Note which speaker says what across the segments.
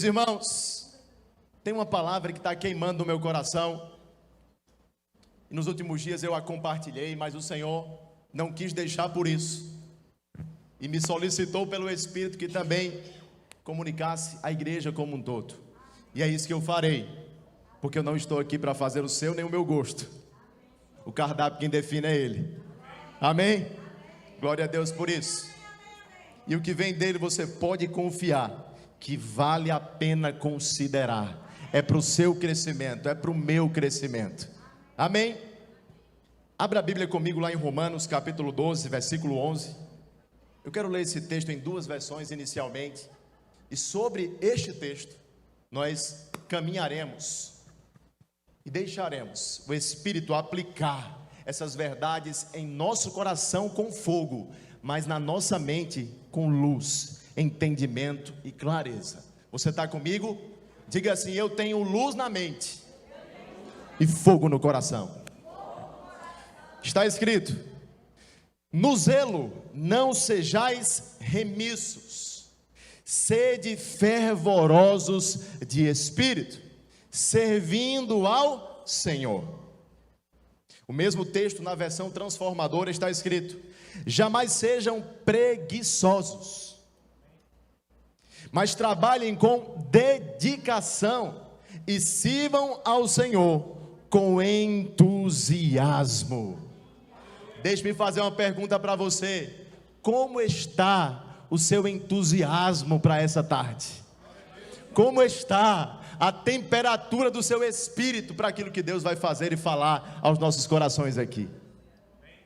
Speaker 1: Irmãos, tem uma palavra que está queimando no meu coração. E nos últimos dias eu a compartilhei, mas o Senhor não quis deixar por isso. E me solicitou pelo Espírito que também comunicasse a igreja como um todo. E é isso que eu farei, porque eu não estou aqui para fazer o seu nem o meu gosto. O cardápio quem define é Ele. Amém? Glória a Deus por isso. E o que vem dele você pode confiar que vale a pena considerar. É para o seu crescimento, é para o meu crescimento. Amém? Abra a Bíblia comigo lá em Romanos capítulo 12, versículo 11. Eu quero ler esse texto em duas versões inicialmente. E sobre este texto nós caminharemos e deixaremos o Espírito aplicar essas verdades em nosso coração com fogo, mas na nossa mente com luz, entendimento e clareza. Você está comigo? Diga assim: eu tenho luz na mente e fogo no coração. Está escrito: no zelo não sejais remissos, sede fervorosos de espírito, servindo ao Senhor. O mesmo texto na versão transformadora está escrito: jamais sejam preguiçosos, mas trabalhem com dedicação e sirvam ao Senhor com entusiasmo. Deixe-me fazer uma pergunta para você: como está o seu entusiasmo para essa tarde? Como está a temperatura do seu espírito para aquilo que Deus vai fazer e falar aos nossos corações aqui?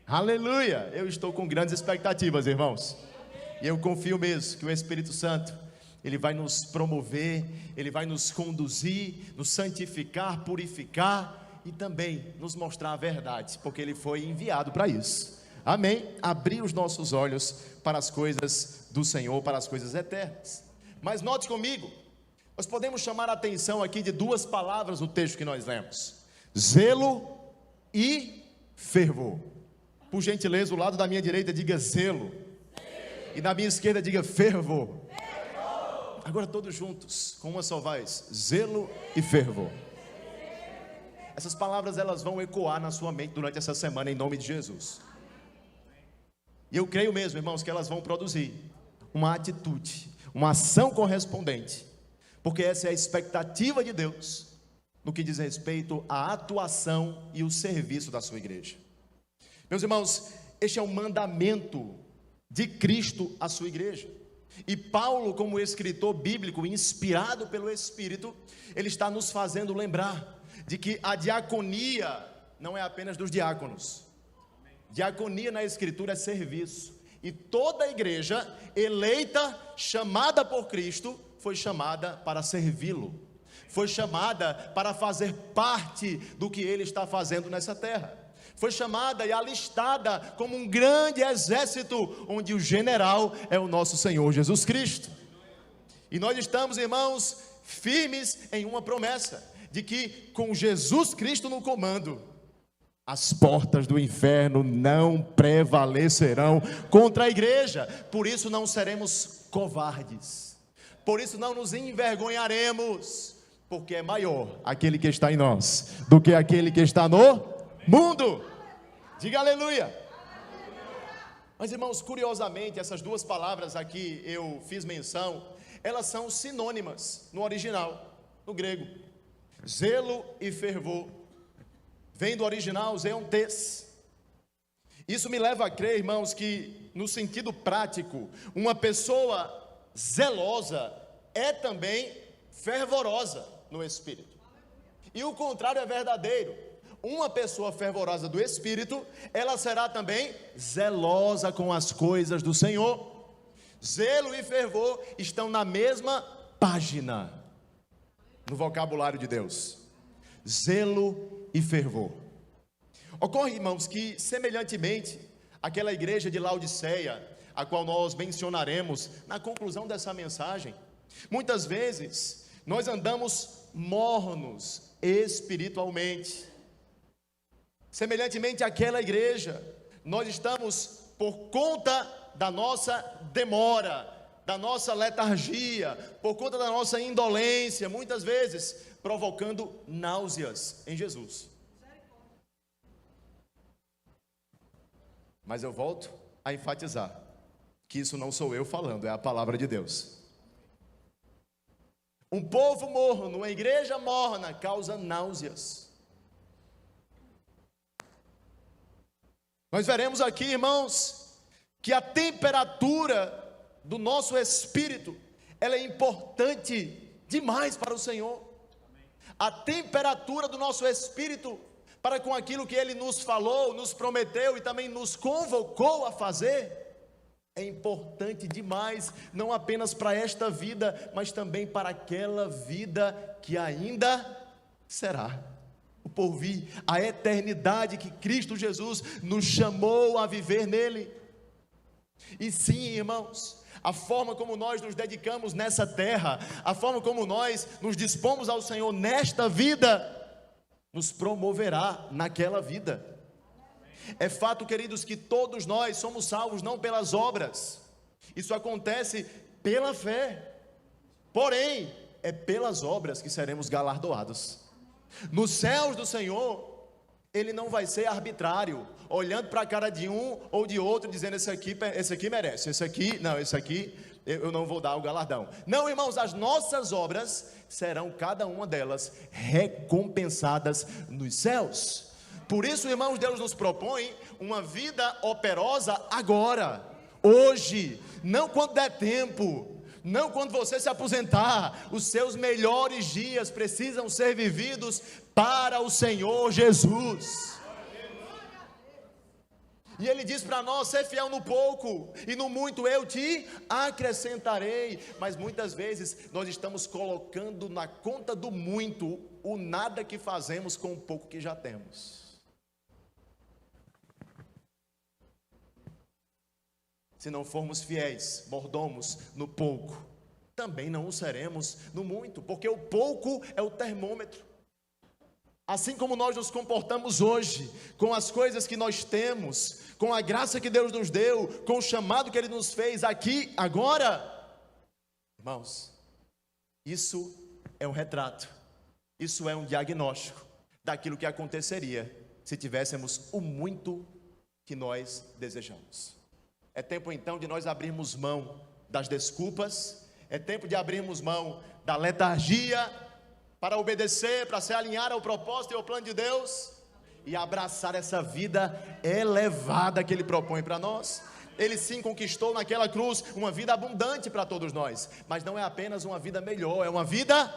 Speaker 1: Aleluia! Eu estou com grandes expectativas, irmãos, e eu confio mesmo que o Espírito Santo Ele vai nos promover, Ele vai nos conduzir, nos santificar, purificar e também nos mostrar a verdade, porque Ele foi enviado para isso. Amém? Abrir os nossos olhos para as coisas do Senhor, para as coisas eternas. Mas note comigo, nós podemos chamar a atenção aqui de duas palavras no texto que nós lemos: zelo e fervor. Por gentileza, o lado da minha direita diga zelo, e na minha esquerda diga fervor. Agora todos juntos, com uma só voz: zelo e fervor. Essas palavras elas vão ecoar na sua mente durante essa semana, em nome de Jesus. E eu creio mesmo, irmãos, que elas vão produzir uma atitude, uma ação correspondente, porque essa é a expectativa de Deus no que diz respeito à atuação e o serviço da sua igreja. Meus irmãos, este é um mandamento de Cristo à sua igreja. E Paulo, como escritor bíblico inspirado pelo Espírito, ele está nos fazendo lembrar de que a diaconia não é apenas dos diáconos. Diaconia na Escritura é serviço. E toda a igreja eleita, chamada por Cristo, foi chamada para servi-lo. Foi chamada para fazer parte do que Ele está fazendo nessa terra. Foi chamada e alistada como um grande exército, onde o general é o nosso Senhor Jesus Cristo. E nós estamos, irmãos, firmes em uma promessa, de que com Jesus Cristo no comando, as portas do inferno não prevalecerão contra a igreja. Por isso não seremos covardes, por isso não nos envergonharemos, porque é maior aquele que está em nós do que aquele que está no mundo. Diga aleluia. Mas irmãos, curiosamente, essas duas palavras aqui eu fiz menção, elas são sinônimas no original, no grego. Zelo e fervor vem do original zeontes. Isso me leva a crer, irmãos, que no sentido prático, uma pessoa zelosa é também fervorosa no espírito. E o contrário é verdadeiro. Uma pessoa fervorosa do Espírito, ela será também zelosa com as coisas do Senhor. Zelo e fervor estão na mesma página no vocabulário de Deus. Zelo e fervor. Ocorre, irmãos, que semelhantemente aquela igreja de Laodiceia, a qual nós mencionaremos na conclusão dessa mensagem, muitas vezes nós andamos mornos espiritualmente. Semelhantemente àquela igreja, nós estamos, por conta da nossa demora, da nossa letargia, por conta da nossa indolência, muitas vezes provocando náuseas em Jesus. Mas eu volto a enfatizar que isso não sou eu falando, é a palavra de Deus. Um povo morno, uma igreja morna, causa náuseas. Nós veremos aqui, irmãos, que a temperatura do nosso espírito, ela é importante demais para o Senhor. A temperatura do nosso espírito, para com aquilo que Ele nos falou, nos prometeu e também nos convocou a fazer, é importante demais, não apenas para esta vida, mas também para aquela vida que ainda será, o porvir, a eternidade que Cristo Jesus nos chamou a viver nele. E sim, irmãos, a forma como nós nos dedicamos nessa terra, a forma como nós nos dispomos ao Senhor nesta vida, nos promoverá naquela vida. É fato, queridos, que todos nós somos salvos não pelas obras, isso acontece pela fé, porém, é pelas obras que seremos galardoados. Nos céus do Senhor, Ele não vai ser arbitrário, olhando para a cara de um ou de outro, dizendo esse aqui merece, esse aqui eu não vou dar o galardão. Não, irmãos, as nossas obras serão, cada uma delas, recompensadas nos céus. Por isso, irmãos, Deus nos propõe uma vida operosa agora, hoje, não quando der tempo, não quando você se aposentar. Os seus melhores dias precisam ser vividos para o Senhor Jesus. E Ele diz para nós: ser fiel no pouco, e no muito eu te acrescentarei. Mas muitas vezes nós estamos colocando na conta do muito o nada que fazemos com o pouco que já temos. Se não formos fiéis, mordomos no pouco, também não o seremos no muito, porque o pouco é o termômetro. Assim como nós nos comportamos hoje, com as coisas que nós temos, com a graça que Deus nos deu, com o chamado que Ele nos fez aqui, agora, irmãos, isso é um retrato, isso é um diagnóstico daquilo que aconteceria se tivéssemos o muito que nós desejamos. É tempo então de nós abrirmos mão das desculpas, é tempo de abrirmos mão da letargia, para obedecer, para se alinhar ao propósito e ao plano de Deus, e abraçar essa vida elevada que Ele propõe para nós. Ele sim conquistou naquela cruz uma vida abundante para todos nós, mas não é apenas uma vida melhor, é uma vida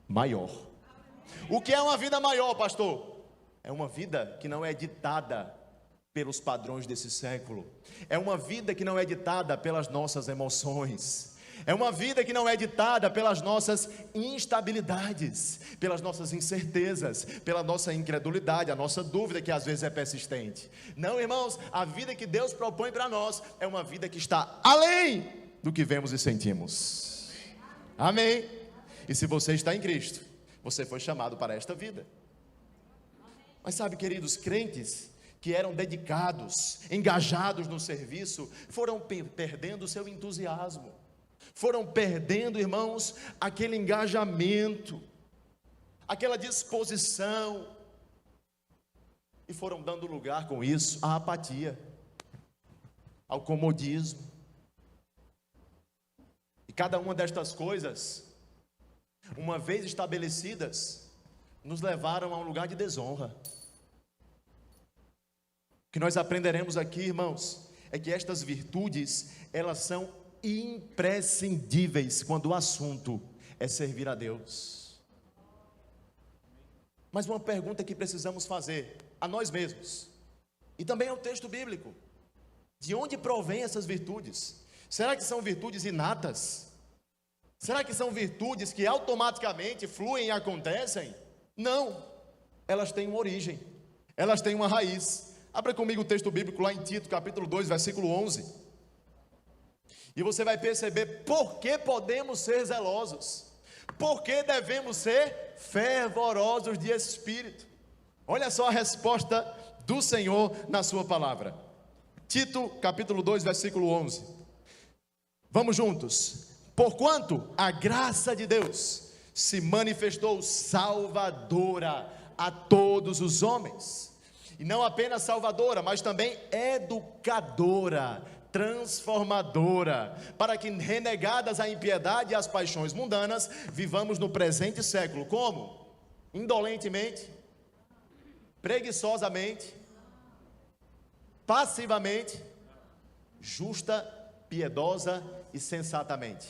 Speaker 1: maior. O que é uma vida maior, pastor? É uma vida que não é ditada pelos padrões desse século, é uma vida que não é ditada pelas nossas emoções, é uma vida que não é ditada pelas nossas instabilidades, pelas nossas incertezas, pela nossa incredulidade, a nossa dúvida que às vezes é persistente. Não, irmãos, a vida que Deus propõe para nós é uma vida que está além do que vemos e sentimos. Amém? E se você está em Cristo, você foi chamado para esta vida. Mas sabe, queridos, crentes que eram dedicados, engajados no serviço, foram perdendo o seu entusiasmo, foram perdendo, irmãos, aquele engajamento, aquela disposição, e foram dando lugar com isso à apatia, ao comodismo. E cada uma destas coisas, uma vez estabelecidas, nos levaram a um lugar de desonra. O que nós aprenderemos aqui, irmãos, é que estas virtudes, elas são imprescindíveis quando o assunto é servir a Deus. Mas uma pergunta que precisamos fazer a nós mesmos, e também ao texto bíblico: de onde provém essas virtudes? Será que são virtudes inatas? Será que são virtudes que automaticamente fluem e acontecem? Não, elas têm uma origem, elas têm uma raiz. Abra comigo o texto bíblico lá em Tito, capítulo 2, versículo 11. E você vai perceber por que podemos ser zelosos, por que devemos ser fervorosos de espírito. Olha só a resposta do Senhor na sua palavra. Tito, capítulo 2, versículo 11. Vamos juntos. Porquanto a graça de Deus se manifestou salvadora a todos os homens, e não apenas salvadora, mas também educadora, transformadora, para que, renegadas a impiedade e as paixões mundanas, vivamos no presente século. Como? Indolentemente, preguiçosamente, passivamente, justa, piedosa e sensatamente.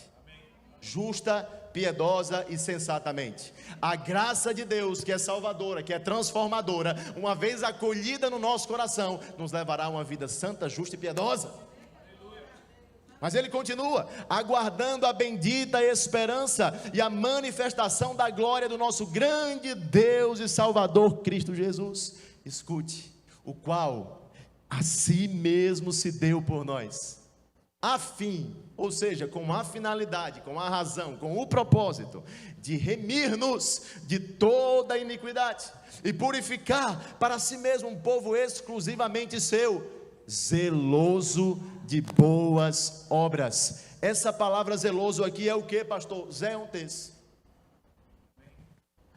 Speaker 1: Justa, piedosa e sensatamente. A graça de Deus, que é salvadora, que é transformadora, uma vez acolhida no nosso coração, nos levará a uma vida santa, justa e piedosa. Mas ele continua: aguardando a bendita esperança e a manifestação da glória do nosso grande Deus e Salvador Cristo Jesus. Escute: o qual a si mesmo se deu por nós, a fim, ou seja, com a finalidade, com a razão, com o propósito de remir-nos de toda iniquidade e purificar para si mesmo um povo exclusivamente seu, zeloso de boas obras. Essa palavra zeloso aqui é o que, pastor? Zeontes.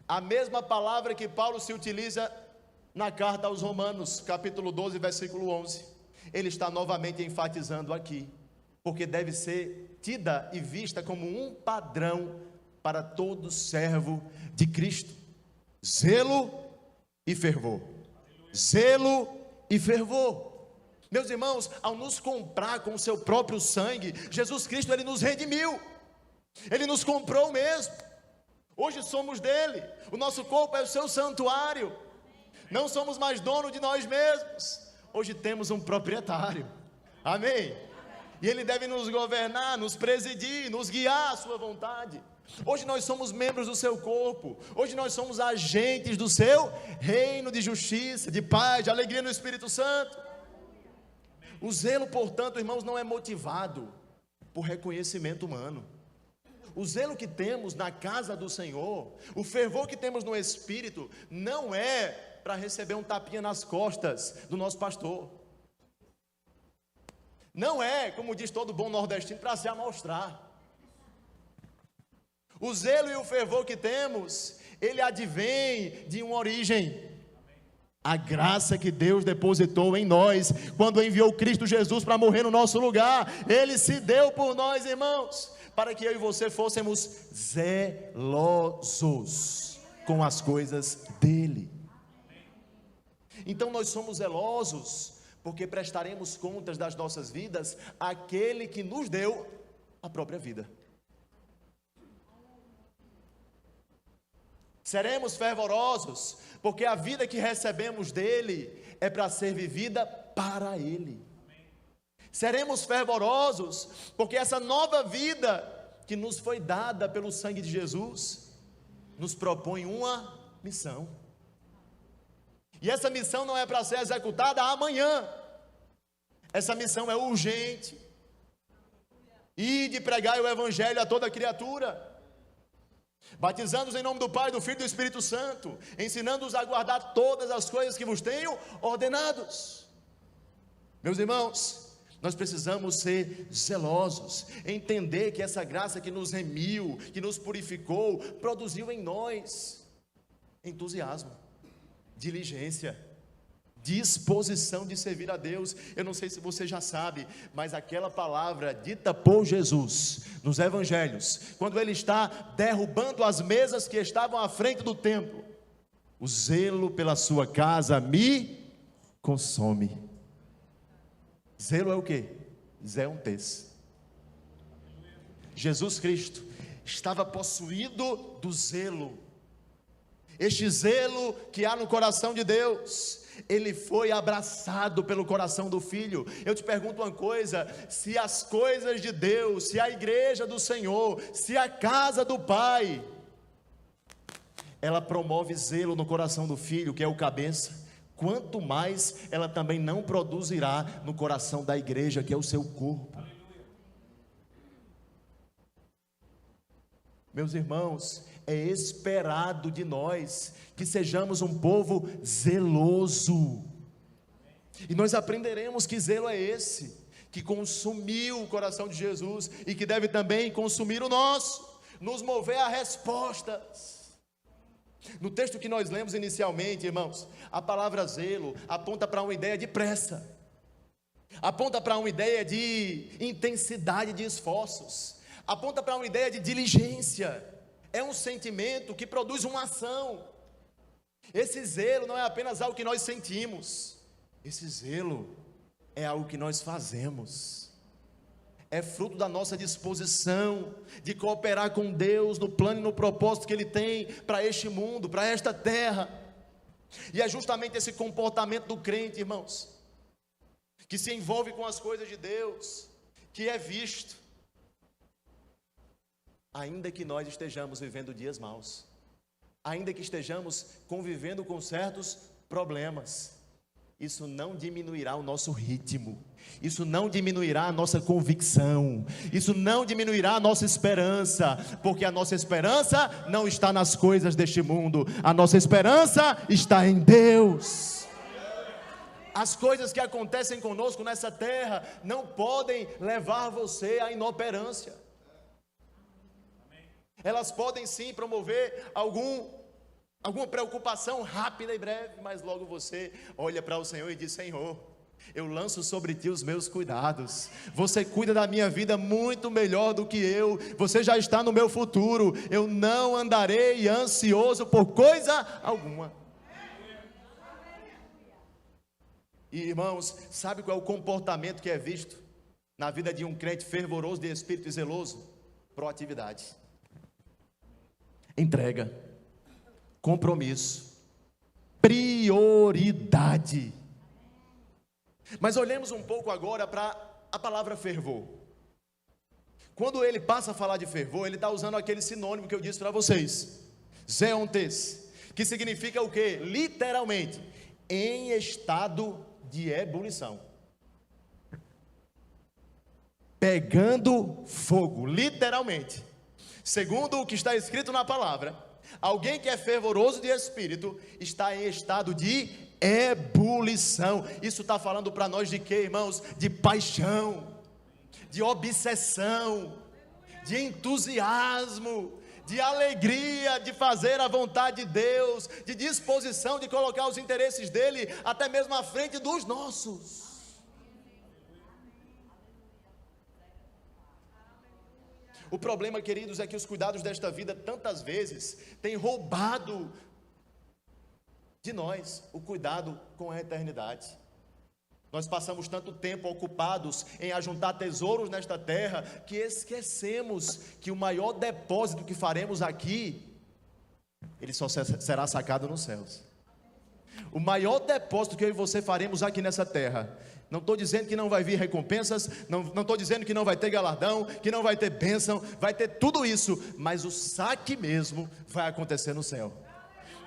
Speaker 1: A mesma palavra que Paulo se utiliza na carta aos Romanos, capítulo 12, versículo 11. Ele está novamente enfatizando aqui, porque deve ser tida e vista como um padrão para todo servo de Cristo: zelo e fervor. Zelo e fervor. Meus irmãos, ao nos comprar com o seu próprio sangue, Jesus Cristo, ele nos redimiu, ele nos comprou mesmo. Hoje somos dele, o nosso corpo é o seu santuário, não somos mais dono de nós mesmos, hoje temos um proprietário, amém? E ele deve nos governar, nos presidir, nos guiar à sua vontade. Hoje nós somos membros do seu corpo, hoje nós somos agentes do seu reino de justiça, de paz, de alegria no Espírito Santo. O zelo, portanto, irmãos, não é motivado por reconhecimento humano. O zelo que temos na casa do Senhor, o fervor que temos no Espírito, não é para receber um tapinha nas costas do nosso pastor. Não é, como diz todo bom nordestino, para se amostrar. O zelo e o fervor que temos, ele advém de uma origem: a graça que Deus depositou em nós, quando enviou Cristo Jesus para morrer no nosso lugar. Ele se deu por nós, irmãos, para que eu e você fôssemos zelosos com as coisas dele. Então nós somos zelosos, porque prestaremos contas das nossas vidas àquele que nos deu a própria vida. Seremos fervorosos, porque a vida que recebemos dele é para ser vivida para ele. Seremos fervorosos, porque essa nova vida que nos foi dada pelo sangue de Jesus, nos propõe uma missão. E essa missão não é para ser executada amanhã. Essa missão é urgente. Ide pregai o evangelho a toda criatura, batizando-os em nome do Pai, do Filho e do Espírito Santo, ensinando-os a guardar todas as coisas que vos tenho ordenados. Meus irmãos, nós precisamos ser zelosos, entender que essa graça que nos remiu, que nos purificou, produziu em nós entusiasmo, diligência, disposição de servir a Deus. Eu não sei se você já sabe, mas aquela palavra dita por Jesus nos evangelhos, quando ele está derrubando as mesas que estavam à frente do templo: o zelo pela sua casa me consome. Zelo é o que? Zeontes. Jesus Cristo estava possuído do zelo. Este zelo que há no coração de Deus, ele foi abraçado pelo coração do Filho. Eu te pergunto uma coisa: se as coisas de Deus, se a igreja do Senhor, se a casa do Pai, ela promove zelo no coração do Filho, que é o cabeça, quanto mais ela também não produzirá no coração da igreja, que é o seu corpo. Meus irmãos, é esperado de nós que sejamos um povo zeloso. E nós aprenderemos que zelo é esse, que consumiu o coração de Jesus e que deve também consumir o nosso, nos mover a respostas. No texto que nós lemos inicialmente, irmãos, a palavra zelo aponta para uma ideia de pressa, aponta para uma ideia de intensidade de esforços, aponta para uma ideia de diligência. É um sentimento que produz uma ação. Esse zelo não é apenas algo que nós sentimos, esse zelo é algo que nós fazemos, é fruto da nossa disposição de cooperar com Deus no plano e no propósito que Ele tem para este mundo, para esta terra. E é justamente esse comportamento do crente, irmãos, que se envolve com as coisas de Deus, que é visto, ainda que nós estejamos vivendo dias maus, ainda que estejamos convivendo com certos problemas. Isso não diminuirá o nosso ritmo, isso não diminuirá a nossa convicção, isso não diminuirá a nossa esperança, porque a nossa esperança não está nas coisas deste mundo, a nossa esperança está em Deus. As coisas que acontecem conosco nessa terra não podem levar você à inoperância. Elas podem sim promover alguma preocupação rápida e breve, mas logo você olha para o Senhor e diz: Senhor, eu lanço sobre ti os meus cuidados, você cuida da minha vida muito melhor do que eu, você já está no meu futuro, eu não andarei ansioso por coisa alguma. E irmãos, sabe qual é o comportamento que é visto na vida de um crente fervoroso de espírito e zeloso? Proatividade, entrega, compromisso, prioridade. Mas olhemos um pouco agora para a palavra fervor. Quando ele passa a falar de fervor, ele está usando aquele sinônimo que eu disse para vocês, zeontes, que significa o quê? Literalmente, em estado de ebulição, pegando fogo, literalmente. Segundo o que está escrito na palavra, alguém que é fervoroso de espírito está em estado de ebulição. Isso está falando para nós de quê, irmãos? De paixão, de obsessão, de entusiasmo, de alegria de fazer a vontade de Deus, de disposição de colocar os interesses dele até mesmo à frente dos nossos. O problema, queridos, é que os cuidados desta vida tantas vezes têm roubado de nós o cuidado com a eternidade. Nós passamos tanto tempo ocupados em ajuntar tesouros nesta terra, que esquecemos que o maior depósito que faremos aqui, ele só será sacado nos céus. O maior depósito que eu e você faremos aqui nessa terra, não estou dizendo que não vai vir recompensas, não estou dizendo que não vai ter galardão, que não vai ter bênção, vai ter tudo isso, mas o saque mesmo vai acontecer no céu.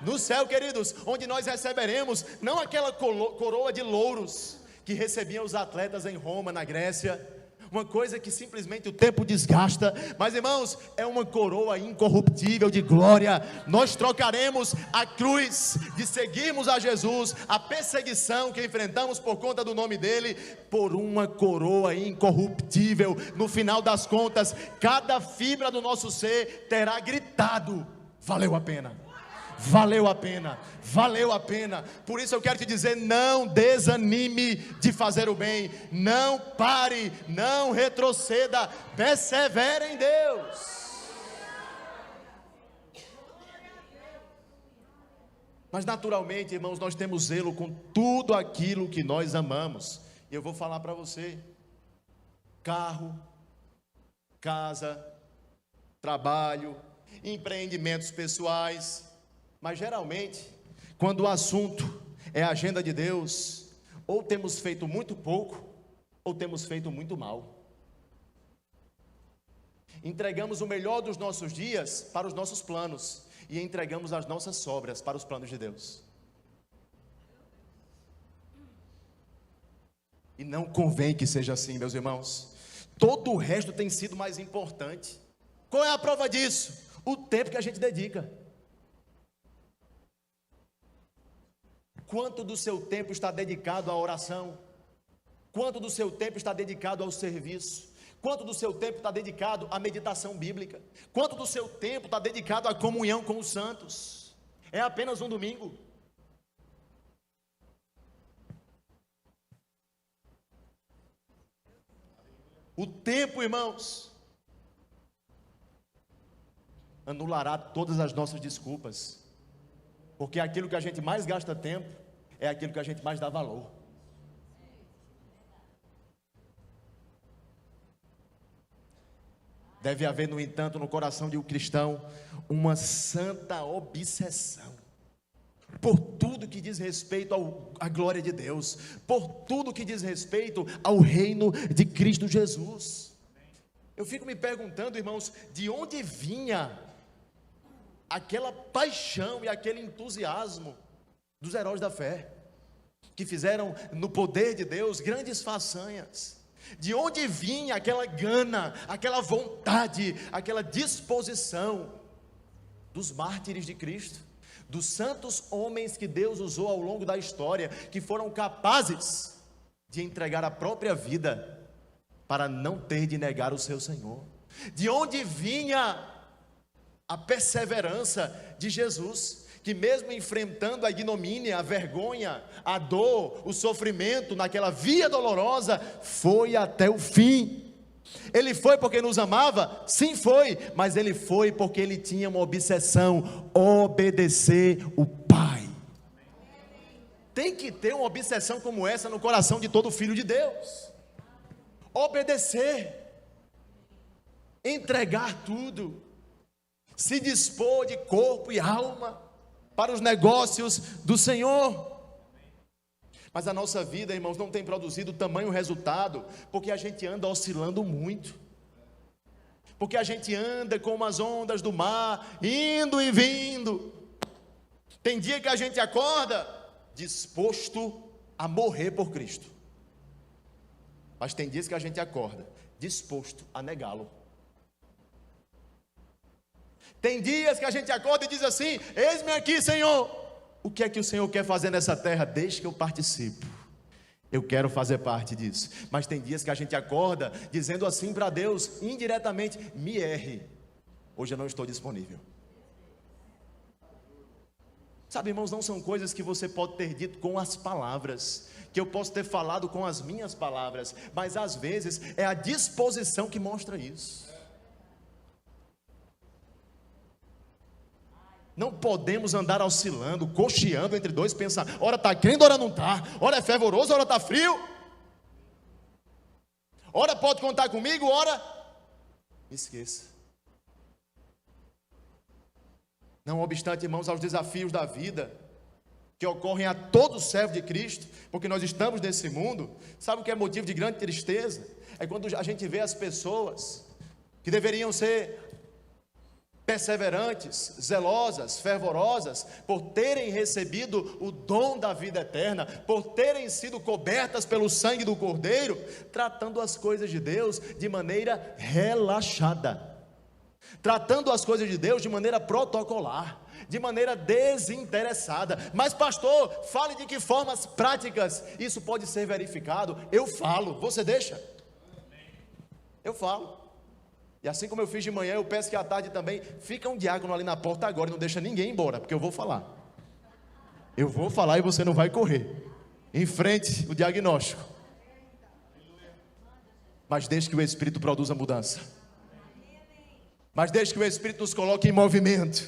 Speaker 1: No céu, queridos, onde nós receberemos não aquela coroa de louros que recebiam os atletas em Roma, na Grécia, uma coisa que simplesmente o tempo desgasta, mas irmãos, é uma coroa incorruptível de glória. Nós trocaremos a cruz de seguirmos a Jesus, a perseguição que enfrentamos por conta do nome dele, por uma coroa incorruptível. No final das contas, cada fibra do nosso ser terá gritado: valeu a pena. Valeu a pena, valeu a pena. Por isso eu quero te dizer, não desanime de fazer o bem, não pare, não retroceda, persevere em Deus. Mas naturalmente, irmãos, nós temos zelo com tudo aquilo que nós amamos. E eu vou falar para você: carro, casa, trabalho, empreendimentos pessoais. Mas geralmente, quando o assunto é a agenda de Deus, ou temos feito muito pouco, ou temos feito muito mal. Entregamos o melhor dos nossos dias para os nossos planos, e entregamos as nossas sobras para os planos de Deus. E não convém que seja assim, meus irmãos. Todo o resto tem sido mais importante. Qual é a prova disso? O tempo que a gente dedica. Quanto do seu tempo está dedicado à oração? Quanto do seu tempo está dedicado ao serviço? Quanto do seu tempo está dedicado à meditação bíblica? Quanto do seu tempo está dedicado à comunhão com os santos? É apenas um domingo? O tempo, irmãos, anulará todas as nossas desculpas, porque aquilo que a gente mais gasta tempo é aquilo que a gente mais dá valor. Deve haver, no entanto, no coração de um cristão uma santa obsessão por tudo que diz respeito à glória de Deus, por tudo que diz respeito ao reino de Cristo Jesus. Eu fico me perguntando, irmãos, de onde vinha aquela paixão e aquele entusiasmo dos heróis da fé, que fizeram no poder de Deus grandes façanhas. De onde vinha aquela gana, aquela vontade, aquela disposição dos mártires de Cristo, dos santos homens que Deus usou ao longo da história, que foram capazes de entregar a própria vida para não ter de negar o seu Senhor? De onde vinha a perseverança de Jesus, que mesmo enfrentando a ignomínia, a vergonha, a dor, o sofrimento naquela via dolorosa, foi até o fim? Ele foi porque nos amava? Sim, foi, mas ele foi porque ele tinha uma obsessão: obedecer o Pai. Tem que ter uma obsessão como essa no coração de todo filho de Deus: obedecer, entregar tudo, se dispor de corpo e alma para os negócios do Senhor. Mas a nossa vida, irmãos, não tem produzido tamanho resultado, porque a gente anda oscilando muito, porque a gente anda como as ondas do mar, indo e vindo. Tem dia que a gente acorda disposto a morrer por Cristo, mas tem dias que a gente acorda disposto a negá-lo. Tem dias que a gente acorda e diz assim: eis-me aqui, Senhor. O que é que o Senhor quer fazer nessa terra? Deixa que eu participo, eu quero fazer parte disso. Mas tem dias que a gente acorda dizendo assim para Deus, indiretamente: me erre, hoje eu não estou disponível. Sabe, irmãos, não são coisas que você pode ter dito com as palavras, que eu posso ter falado com as minhas palavras, mas às vezes é a disposição que mostra isso. Não podemos andar oscilando, cocheando entre dois pensamentos. Ora está crendo, ora não está. Ora é fervoroso, ora está frio. Ora pode contar comigo, ora me esqueça. Não obstante, irmãos, aos desafios da vida que ocorrem a todo servo de Cristo, porque nós estamos nesse mundo, sabe o que é motivo de grande tristeza? É quando a gente vê as pessoas que deveriam ser perseverantes, zelosas, fervorosas, por terem recebido o dom da vida eterna, por terem sido cobertas pelo sangue do Cordeiro, tratando as coisas de Deus de maneira relaxada, tratando as coisas de Deus de maneira protocolar, de maneira desinteressada. Mas pastor, fale de que formas práticas isso pode ser verificado. Eu falo, você deixa? Eu falo. E assim como eu fiz de manhã, eu peço que à tarde também fica um diácono ali na porta agora e não deixa ninguém embora, porque eu vou falar. Eu vou falar e você não vai correr. Enfrente o diagnóstico. Mas deixe que o Espírito produza mudança. Mas deixe que o Espírito nos coloque em movimento,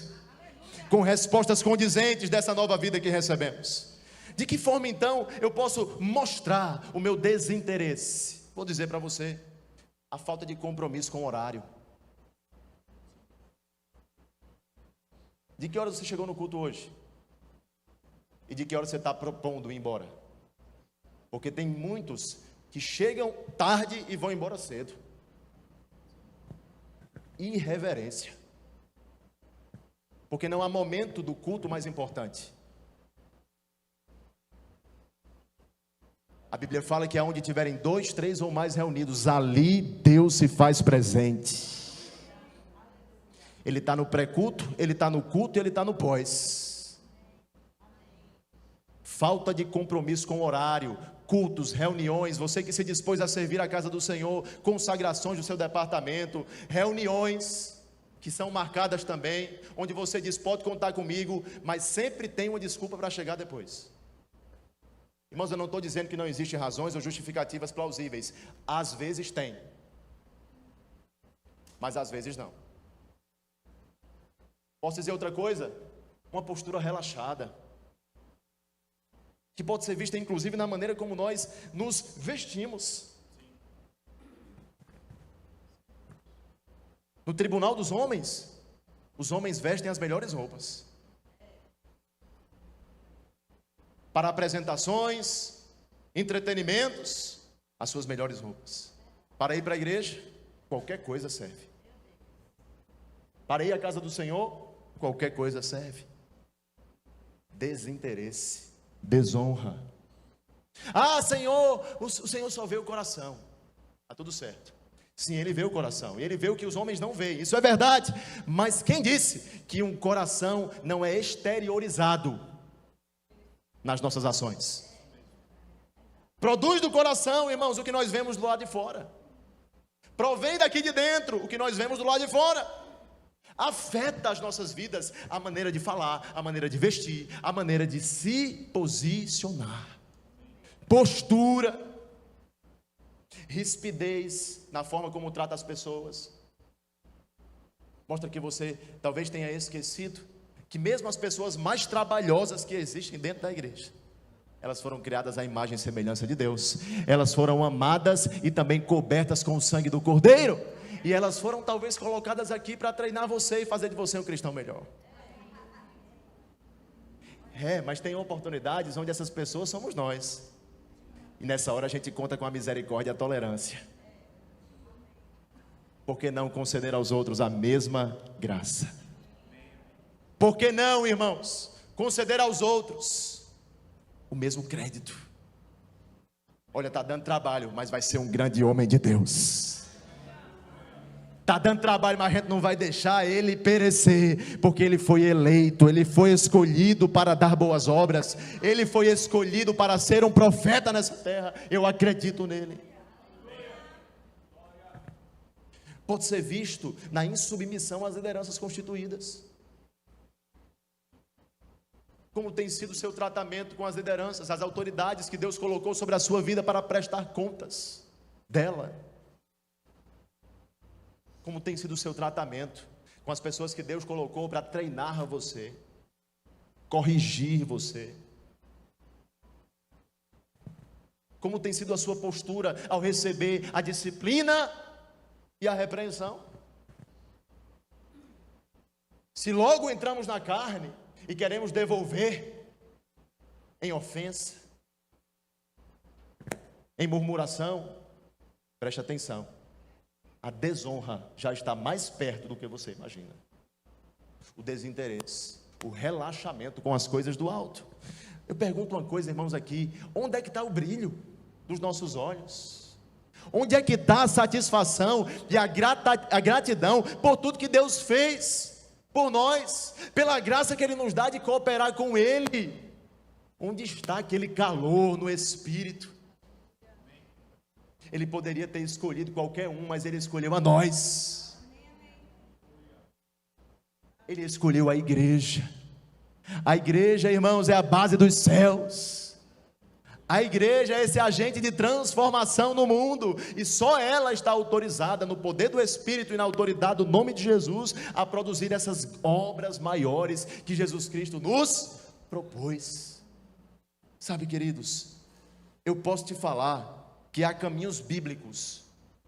Speaker 1: com respostas condizentes dessa nova vida que recebemos. De que forma então eu posso mostrar o meu desinteresse? Vou dizer para você: a falta de compromisso com o horário. De que hora você chegou no culto hoje? E de que hora você está propondo ir embora? Porque tem muitos que chegam tarde e vão embora cedo. Irreverência. Porque não há momento do culto mais importante. A Bíblia fala que aonde tiverem 2, 3 ou mais reunidos, ali Deus se faz presente. Ele está no pré-culto, Ele está no culto e Ele está no pós. Falta de compromisso com o horário, cultos, reuniões, você que se dispôs a servir a casa do Senhor, consagrações do seu departamento, reuniões que são marcadas também, onde você diz, pode contar comigo, mas sempre tem uma desculpa para chegar depois. Irmãos, eu não estou dizendo que não existem razões ou justificativas plausíveis, às vezes tem, mas às vezes não. Posso dizer outra coisa? Uma postura relaxada, que pode ser vista inclusive na maneira como nós nos vestimos. No tribunal dos homens, os homens vestem as melhores roupas. Para apresentações, entretenimentos, as suas melhores roupas. Para ir para a igreja, qualquer coisa serve. Para ir à casa do Senhor, qualquer coisa serve. Desinteresse, desonra. Ah, Senhor, o Senhor só vê o coração. Está tudo certo. Sim, Ele vê o coração, e Ele vê o que os homens não veem, isso é verdade. Mas quem disse que um coração não é exteriorizado nas nossas ações? Produz do coração, irmãos, o que nós vemos do lado de fora. Provém daqui de dentro o que nós vemos do lado de fora. Afeta as nossas vidas, a maneira de falar, a maneira de vestir, a maneira de se posicionar. Postura, rispidez na forma como trata as pessoas. Mostra que você talvez tenha esquecido que mesmo as pessoas mais trabalhosas que existem dentro da igreja, elas foram criadas à imagem e semelhança de Deus. Elas foram amadas e também cobertas com o sangue do Cordeiro. E elas foram talvez colocadas aqui para treinar você e fazer de você um cristão melhor. Mas tem oportunidades onde essas pessoas somos nós. E nessa hora a gente conta com a misericórdia e a tolerância. Por que não conceder aos outros a mesma graça? Por que não, irmãos, conceder aos outros o mesmo crédito? Olha, está dando trabalho, mas vai ser um grande homem de Deus. Está dando trabalho, mas a gente não vai deixar ele perecer, porque ele foi eleito, ele foi escolhido para dar boas obras, ele foi escolhido para ser um profeta nessa terra. Eu acredito nele. Pode ser visto na insubmissão às lideranças constituídas. Como tem sido o seu tratamento com as lideranças, as autoridades que Deus colocou sobre a sua vida para prestar contas dela? Como tem sido o seu tratamento com as pessoas que Deus colocou para treinar você, corrigir você? Como tem sido a sua postura ao receber a disciplina e a repreensão? Se logo entramos na carne e queremos devolver em ofensa, em murmuração, preste atenção. A desonra já está mais perto do que você imagina. O desinteresse, o relaxamento com as coisas do alto. Eu pergunto uma coisa, irmãos, aqui: onde é que está o brilho dos nossos olhos? Onde é que está a satisfação e a gratidão por tudo que Deus fez por nós, pela graça que Ele nos dá de cooperar com Ele? Onde está aquele calor no Espírito? Ele poderia ter escolhido qualquer um, mas Ele escolheu a nós. Ele escolheu a igreja. A igreja, irmãos, é a base dos céus. A igreja é esse agente de transformação no mundo, e só ela está autorizada, no poder do Espírito e na autoridade do nome de Jesus, a produzir essas obras maiores que Jesus Cristo nos propôs. Sabe, queridos, eu posso te falar que há caminhos bíblicos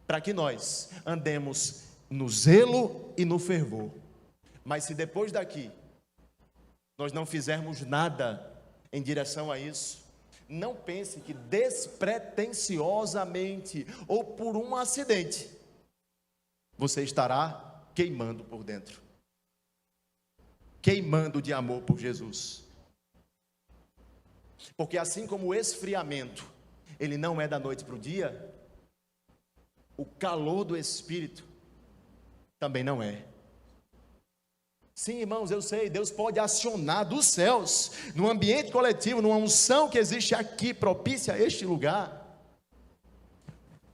Speaker 1: para que nós andemos no zelo e no fervor, mas se depois daqui nós não fizermos nada em direção a isso, não pense que despretensiosamente ou por um acidente você estará queimando por dentro, queimando de amor por Jesus. Porque assim como o esfriamento ele não é da noite para o dia, o calor do Espírito também não é. Sim, irmãos, eu sei, Deus pode acionar dos céus, no ambiente coletivo, numa unção que existe aqui, propícia a este lugar,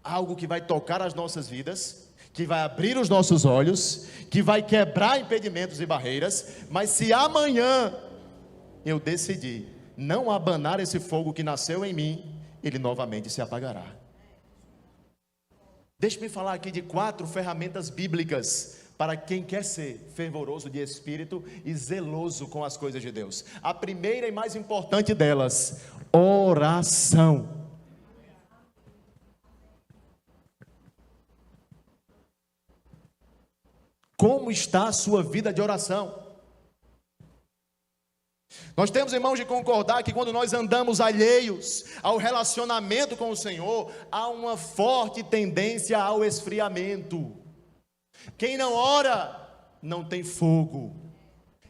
Speaker 1: algo que vai tocar as nossas vidas, que vai abrir os nossos olhos, que vai quebrar impedimentos e barreiras. Mas se amanhã eu decidir não abanar esse fogo que nasceu em mim, ele novamente se apagará. Deixe-me falar aqui de 4 ferramentas bíblicas para quem quer ser fervoroso de espírito e zeloso com as coisas de Deus. A primeira e mais importante delas, oração. Como está a sua vida de oração? Nós temos, irmãos, de concordar que quando nós andamos alheios ao relacionamento com o Senhor, há uma forte tendência ao esfriamento. Quem não ora, não tem fogo.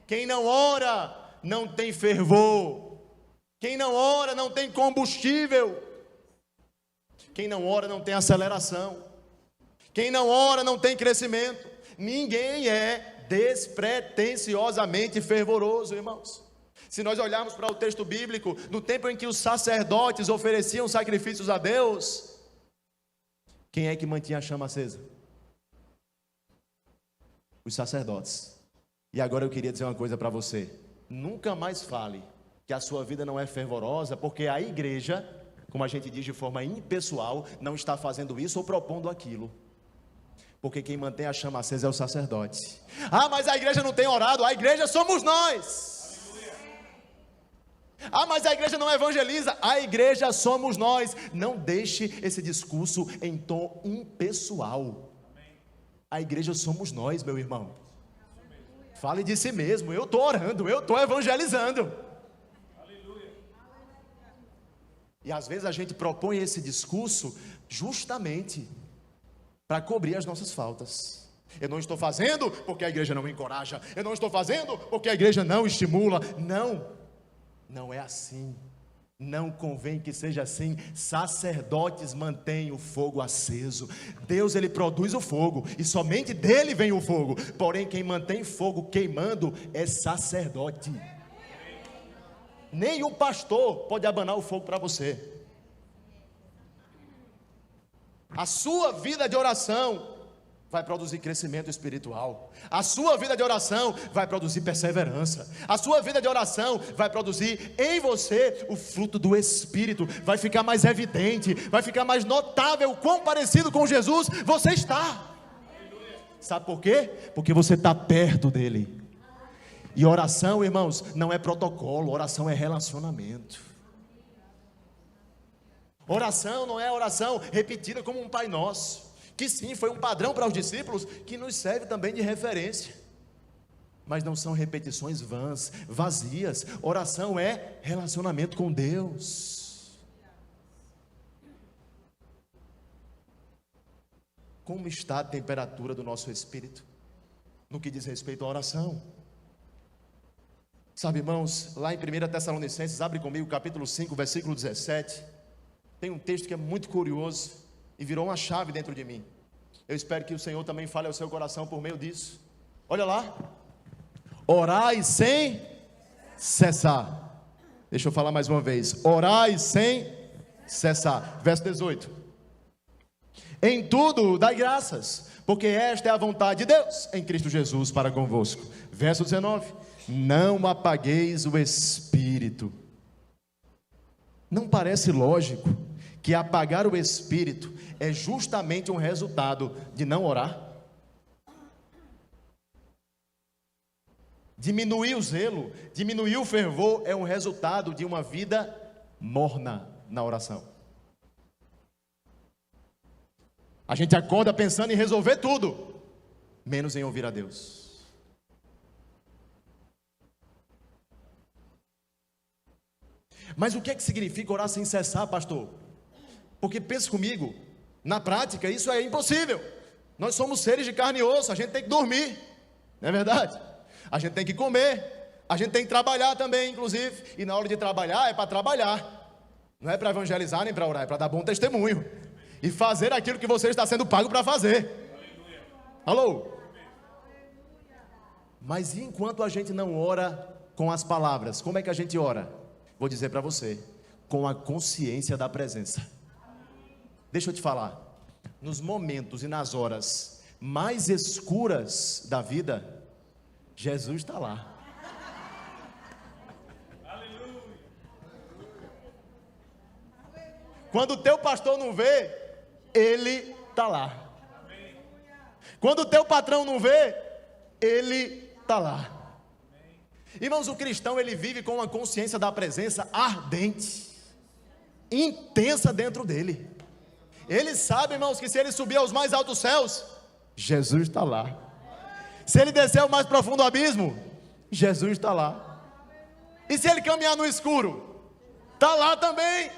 Speaker 1: Quem não ora, não tem fervor. Quem não ora, não tem combustível. Quem não ora, não tem aceleração. Quem não ora, não tem crescimento. Ninguém é despretensiosamente fervoroso, irmãos. Se nós olharmos para o texto bíblico, no tempo em que os sacerdotes ofereciam sacrifícios a Deus, quem é que mantinha a chama acesa? Os sacerdotes. E agora eu queria dizer uma coisa para você: nunca mais fale que a sua vida não é fervorosa, porque a igreja, como a gente diz de forma impessoal, não está fazendo isso ou propondo aquilo. Porque quem mantém a chama acesa é o sacerdote. Ah, mas a igreja não tem orado. A igreja somos nós. Ah, mas a igreja não evangeliza. A igreja somos nós. Não deixe esse discurso em tom impessoal. A igreja somos nós, meu irmão. Fale de si mesmo. Eu estou orando, eu estou evangelizando. E às vezes a gente propõe esse discurso justamente para cobrir as nossas faltas. Eu não estou fazendo porque a igreja não me encoraja. Eu não estou fazendo porque a igreja não estimula. Não é assim. Não convém que seja assim. Sacerdotes mantêm o fogo aceso. Deus, ele produz o fogo e somente dele vem o fogo. Porém, quem mantém fogo queimando é sacerdote. Nem o pastor pode abanar o fogo para você. A sua vida de oração vai produzir crescimento espiritual. A sua vida de oração vai produzir perseverança. A sua vida de oração vai produzir em você o fruto do Espírito. Vai ficar mais evidente, vai ficar mais notável quão parecido com Jesus você está. Sabe por quê? Porque você está perto dele. E oração, irmãos, não é protocolo, oração é relacionamento. Oração não é oração repetida como um Pai Nosso, que sim, foi um padrão para os discípulos, que nos serve também de referência. Mas não são repetições vãs, vazias. Oração é relacionamento com Deus. Como está a temperatura do nosso espírito no que diz respeito à oração? Sabe, irmãos, lá em 1 Tessalonicenses, abre comigo capítulo 5, versículo 17. Tem um texto que é muito curioso e virou uma chave dentro de mim. Eu espero que o Senhor também fale ao seu coração por meio disso. Olha lá. Orai sem cessar. Deixa eu falar mais uma vez. Orai sem cessar. Verso 18. Em tudo dai graças, porque esta é a vontade de Deus em Cristo Jesus para convosco. Verso 19. Não apagueis o espírito. Não parece lógico que apagar o espírito é justamente um resultado de não orar? Diminuir o zelo, diminuir o fervor é um resultado de uma vida morna na oração. A gente acorda pensando em resolver tudo, menos em ouvir a Deus. Mas o que é que significa orar sem cessar, pastor? Porque pensa comigo, na prática isso é impossível. Nós somos seres de carne e osso, a gente tem que dormir, não é verdade? A gente tem que comer, a gente tem que trabalhar também, inclusive. E na hora de trabalhar, é para trabalhar. Não é para evangelizar nem para orar, é para dar bom testemunho e fazer aquilo que você está sendo pago para fazer. Alô? Mas e enquanto a gente não ora com as palavras, como é que a gente ora? Vou dizer para você, com a consciência da presença. Deixa eu te falar, nos momentos e nas horas mais escuras da vida, Jesus está lá. Quando o teu pastor não vê, ele está lá. Quando o teu patrão não vê, ele está lá. Irmãos, o cristão, ele vive com uma consciência da presença ardente, intensa dentro dele. Ele sabe, irmãos, que se ele subir aos mais altos céus, Jesus está lá. Se ele descer ao mais profundo abismo, Jesus está lá. E se ele caminhar no escuro, está lá também.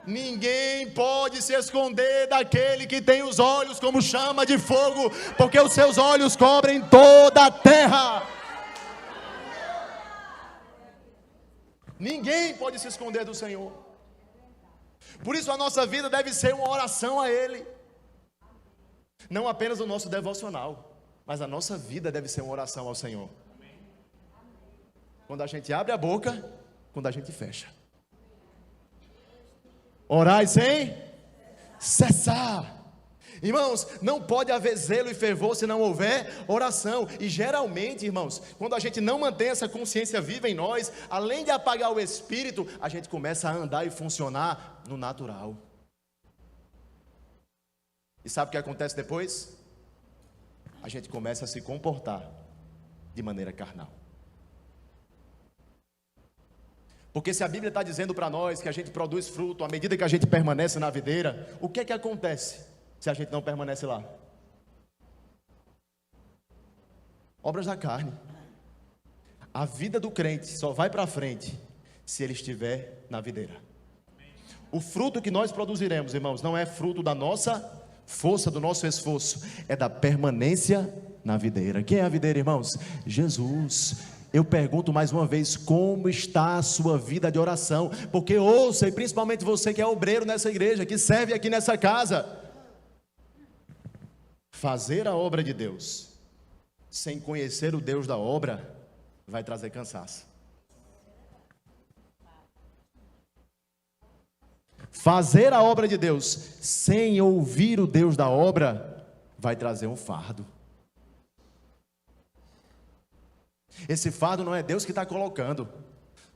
Speaker 1: Ninguém pode se esconder daquele que tem os olhos como chama de fogo, porque os seus olhos cobrem toda a terra. Ninguém pode se esconder do Senhor. Por isso a nossa vida deve ser uma oração a Ele. Não apenas o nosso devocional, mas a nossa vida deve ser uma oração ao Senhor. Quando a gente abre a boca, quando a gente fecha. Orai sem cessar. Irmãos, não pode haver zelo e fervor se não houver oração. E geralmente, irmãos, quando a gente não mantém essa consciência viva em nós, além de apagar o espírito, a gente começa a andar e funcionar no natural. E sabe o que acontece depois? A gente começa a se comportar de maneira carnal. Porque se a Bíblia está dizendo para nós que a gente produz fruto à medida que a gente permanece na videira, o que é que acontece se a gente não permanece lá? Obras da carne. A vida do crente só vai para frente se ele estiver na videira. O fruto que nós produziremos, irmãos, não é fruto da nossa força, do nosso esforço, é da permanência na videira. Quem é a videira, irmãos? Jesus. Eu pergunto mais uma vez, como está a sua vida de oração? Porque ouça, e principalmente você que é obreiro nessa igreja, que serve aqui nessa casa, fazer a obra de Deus sem conhecer o Deus da obra vai trazer cansaço. Fazer a obra de Deus sem ouvir o Deus da obra vai trazer um fardo. Esse fardo não é Deus que está colocando,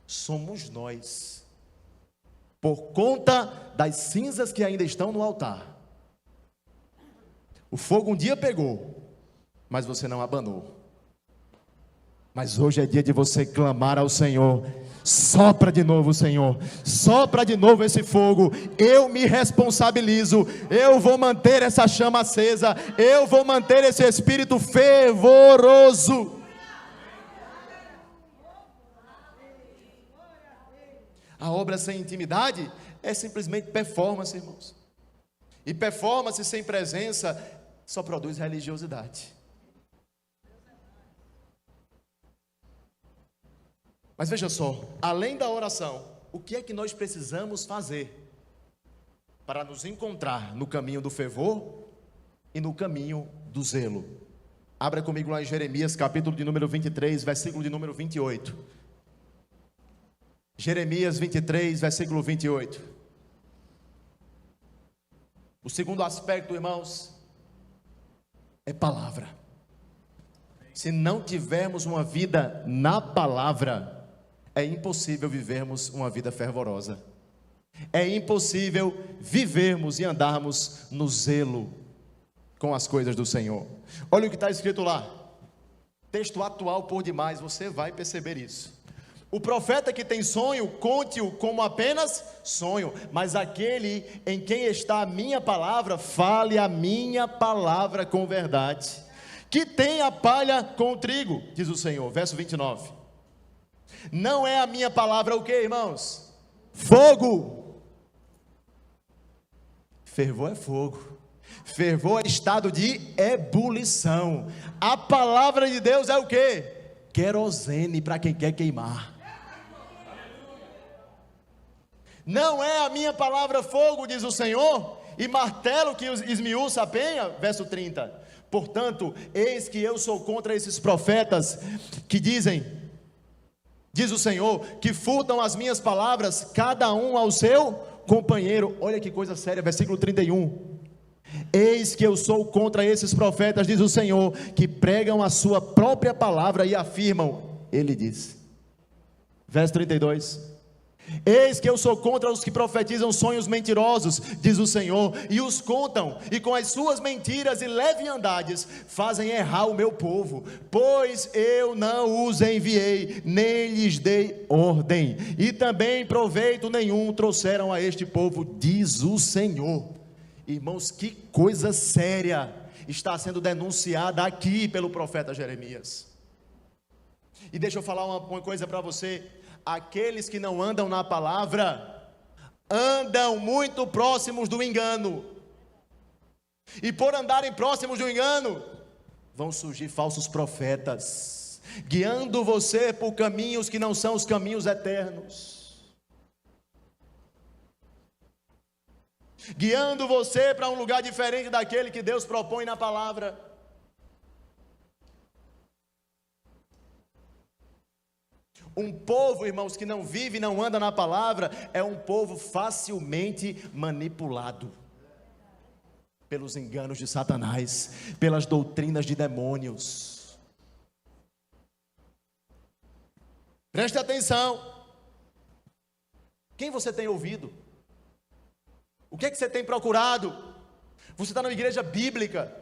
Speaker 1: somos nós, por conta das cinzas que ainda estão no altar. O fogo um dia pegou, mas você não abanou. Mas hoje é dia de você clamar ao Senhor. Sopra de novo, Senhor, sopra de novo esse fogo. Eu me responsabilizo, eu vou manter essa chama acesa, eu vou manter esse espírito fervoroso. A obra sem intimidade é simplesmente performance, irmãos. E performance sem presença só produz religiosidade. Mas veja só, além da oração, o que é que nós precisamos fazer para nos encontrar no caminho do fervor e no caminho do zelo? Abra comigo lá em Jeremias, capítulo de número 23, versículo de número 28. Jeremias 23, versículo 28. O segundo aspecto, irmãos, é palavra. Se não tivermos uma vida na palavra, é impossível vivermos uma vida fervorosa. É impossível vivermos e andarmos no zelo com as coisas do Senhor. Olha o que está escrito lá. Texto atual por demais, você vai perceber isso. O profeta que tem sonho, conte-o como apenas sonho, mas aquele em quem está a minha palavra, fale a minha palavra com verdade. Que tem a palha com o trigo, diz o Senhor, verso 29. Não é a minha palavra o que, irmãos? Fogo. Fervor é fogo. Fervor é estado de ebulição. A palavra de Deus é o que? Querosene para quem quer queimar. Não é a minha palavra fogo, diz o Senhor, e martelo que esmiuça a penha, verso 30. Portanto, eis que eu sou contra esses profetas que dizem, diz o Senhor, que furtam as minhas palavras, cada um ao seu companheiro. Olha que coisa séria, versículo 31. Eis que eu sou contra esses profetas, diz o Senhor, que pregam a sua própria palavra e afirmam, ele diz. Verso 32. Eis que eu sou contra os que profetizam sonhos mentirosos, diz o Senhor, e os contam, e com as suas mentiras e leviandades fazem errar o meu povo, pois eu não os enviei, nem lhes dei ordem, e também proveito nenhum trouxeram a este povo, diz o Senhor. Irmãos, que coisa séria está sendo denunciada aqui pelo profeta Jeremias. E deixa eu falar uma coisa para você. Aqueles que não andam na palavra, andam muito próximos do engano. E por andarem próximos do engano, vão surgir falsos profetas, guiando você por caminhos que não são os caminhos eternos. Guiando você para um lugar diferente daquele que Deus propõe na palavra. Um povo, irmãos, que não vive e não anda na palavra, é um povo facilmente manipulado pelos enganos de Satanás, pelas doutrinas de demônios. Preste atenção. Quem você tem ouvido? O que é que você tem procurado? Você está numa igreja bíblica?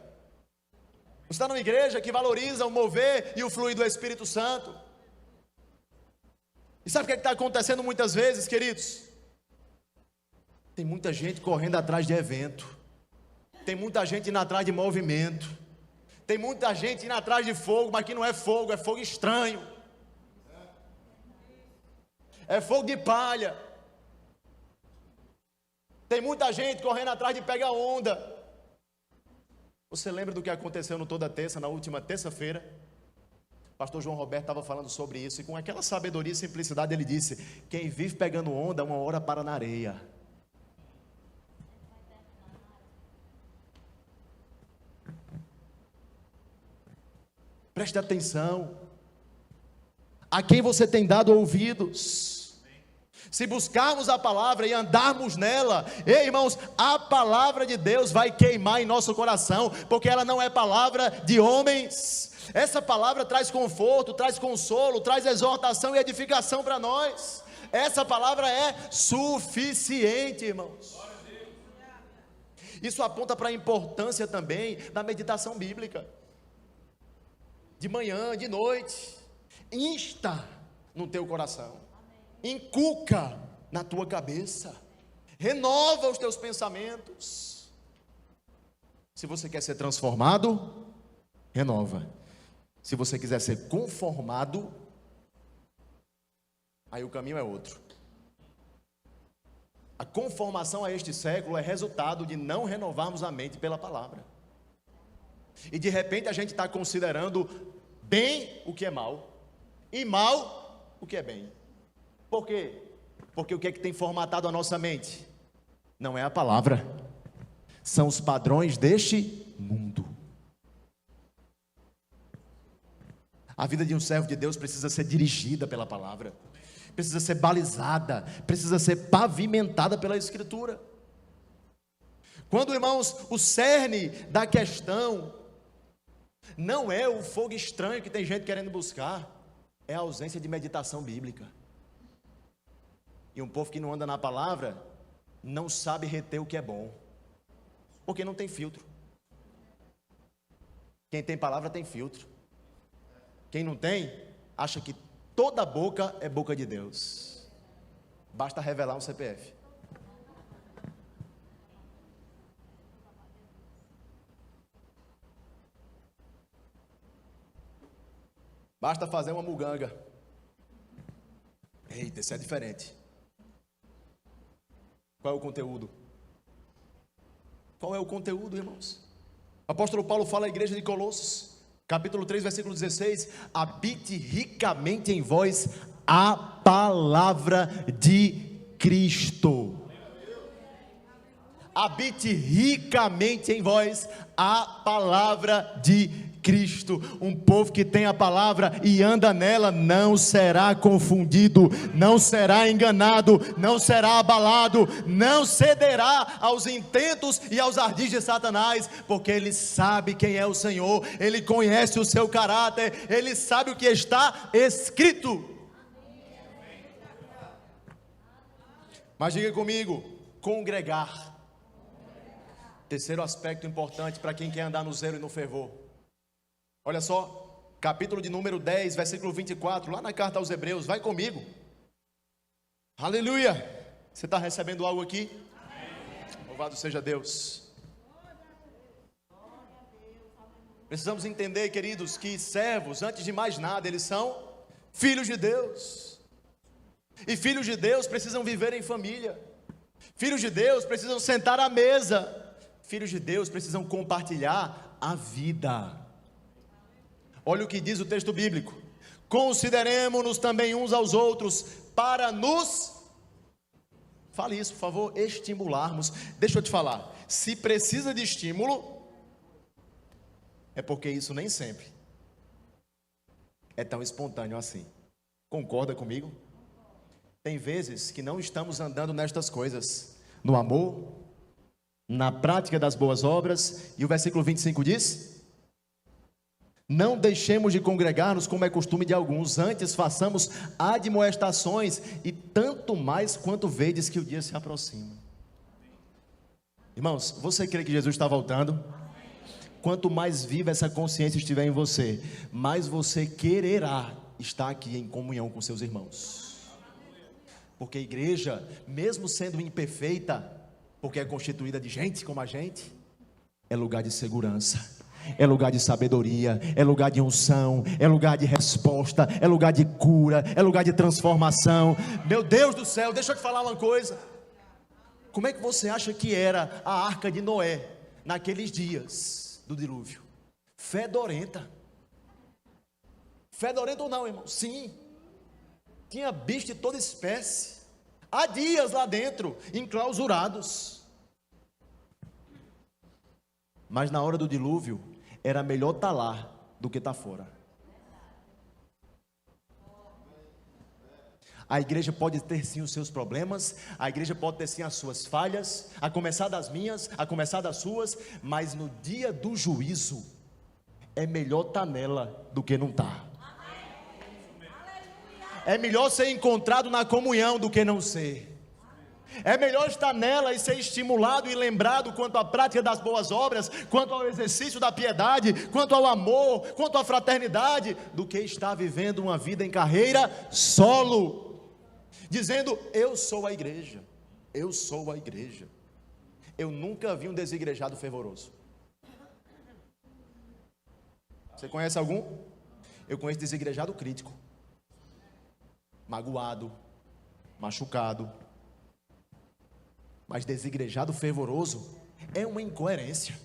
Speaker 1: Você está numa igreja que valoriza o mover e o fluir do Espírito Santo? E sabe o que está acontecendo muitas vezes, queridos? Tem muita gente correndo atrás de evento, tem muita gente indo atrás de movimento, tem muita gente indo atrás de fogo, mas que não é fogo estranho, é fogo de palha. Tem muita gente correndo atrás de pegar onda. Você lembra do que aconteceu no Toda Terça, na última terça-feira? Pastor João Roberto estava falando sobre isso, e com aquela sabedoria e simplicidade ele disse, quem vive pegando onda, uma hora para na areia. Preste atenção, a quem você tem dado ouvidos? Se buscarmos a palavra e andarmos nela, ei, irmãos, a palavra de Deus vai queimar em nosso coração, porque ela não é palavra de homens. Essa palavra traz conforto, traz consolo, traz exortação e edificação para nós. Essa palavra é suficiente, irmãos. Isso aponta para a importância também da meditação bíblica. De manhã, de noite, insta no teu coração, inculca na tua cabeça, renova os teus pensamentos. Se você quer ser transformado, renova. Se você quiser ser conformado, aí o caminho é outro. A conformação a este século é resultado de não renovarmos a mente pela palavra. E de repente a gente está considerando bem o que é mal, e mal o que é bem. Por quê? Porque o que é que tem formatado a nossa mente? Não é a palavra, são os padrões deste mundo. A vida de um servo de Deus precisa ser dirigida pela palavra, precisa ser balizada, precisa ser pavimentada pela Escritura. Quando, irmãos, o cerne da questão não é o fogo estranho que tem gente querendo buscar, é a ausência de meditação bíblica. E um povo que não anda na palavra não sabe reter o que é bom, porque não tem filtro. Quem tem palavra tem filtro. Quem não tem, acha que toda boca é boca de Deus. Basta revelar um CPF. Basta fazer uma muganga. Eita, isso é diferente. Qual é o conteúdo? Qual é o conteúdo, irmãos? O apóstolo Paulo fala à igreja de Colossos, capítulo 3, versículo 16: habite ricamente em vós a palavra de Cristo. habite ricamente em vós a palavra de Cristo. Um povo que tem a palavra e anda nela não será confundido, não será enganado, não será abalado, não cederá aos intentos e aos ardis de Satanás, porque ele sabe quem é o Senhor, ele conhece o seu caráter, ele sabe o que está escrito. Mas diga comigo, congregar. Terceiro aspecto importante para quem quer andar no zelo e no fervor. Olha só, capítulo de número 10, versículo 24, lá na carta aos Hebreus, vai comigo. Aleluia! Você está recebendo algo aqui? Amém. Louvado seja Deus. Precisamos entender, queridos, que servos, antes de mais nada, eles são filhos de Deus. E filhos de Deus precisam viver em família. Filhos de Deus precisam sentar à mesa. Filhos de Deus precisam compartilhar a vida. Olha o que diz o texto bíblico: consideremos-nos também uns aos outros para nos, fale isso por favor, estimularmos. Deixa eu te falar, se precisa de estímulo, é porque isso nem sempre é tão espontâneo assim. Concorda comigo? Tem vezes que não estamos andando nestas coisas, no amor, na prática das boas obras, e o versículo 25 diz: não deixemos de congregar-nos como é costume de alguns, antes façamos admoestações, e tanto mais quanto vedes que o dia se aproxima. Irmãos, você crê que Jesus está voltando? Quanto mais viva essa consciência estiver em você, mais você quererá estar aqui em comunhão com seus irmãos. Porque a igreja, mesmo sendo imperfeita, porque é constituída de gente como a gente, é lugar de segurança, é lugar de sabedoria, é lugar de unção, é lugar de resposta, é lugar de cura, é lugar de transformação. Meu Deus do céu, deixa eu te falar uma coisa. Como é que você acha que era a arca de Noé naqueles dias do dilúvio? Fedorenta. Fedorenta ou não, irmão? Sim. Tinha bicho de toda espécie. Há dias lá dentro, enclausurados. Mas na hora do dilúvio, era melhor estar lá do que estar fora. A igreja pode ter sim os seus problemas, a igreja pode ter sim as suas falhas, a começar das minhas, a começar das suas, mas no dia do juízo, é melhor estar nela do que não estar. É melhor ser encontrado na comunhão do que não ser. É melhor estar nela e ser estimulado e lembrado quanto à prática das boas obras, quanto ao exercício da piedade, quanto ao amor, quanto à fraternidade, do que estar vivendo uma vida em carreira solo, dizendo: eu sou a igreja, eu sou a igreja. Eu nunca vi um desigrejado fervoroso. Você conhece algum? Eu conheço desigrejado crítico, magoado, machucado. Mas desigrejado fervoroso é uma incoerência,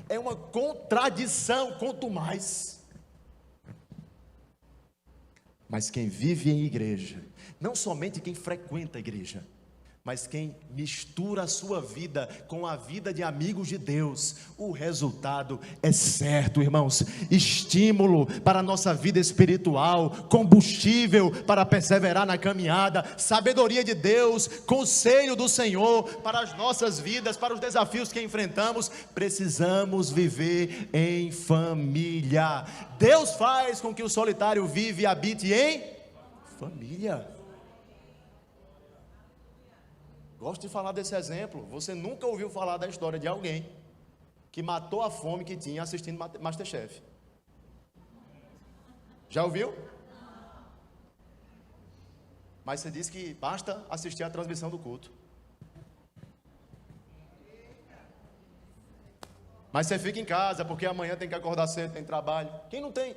Speaker 1: é uma contradição, quanto mais. Mas quem vive em igreja, não somente quem frequenta a igreja, mas quem mistura a sua vida com a vida de amigos de Deus, o resultado é certo, irmãos. Estímulo para a nossa vida espiritual, combustível para perseverar na caminhada, sabedoria de Deus, conselho do Senhor para as nossas vidas, para os desafios que enfrentamos. Precisamos viver em família. Deus faz com que o solitário vive e habite em família. Gosto de falar desse exemplo. Você nunca ouviu falar da história de alguém que matou a fome que tinha assistindo MasterChef? Já ouviu? Mas você disse que basta assistir a transmissão do culto. Mas você fica em casa porque amanhã tem que acordar cedo, tem trabalho. Quem não tem?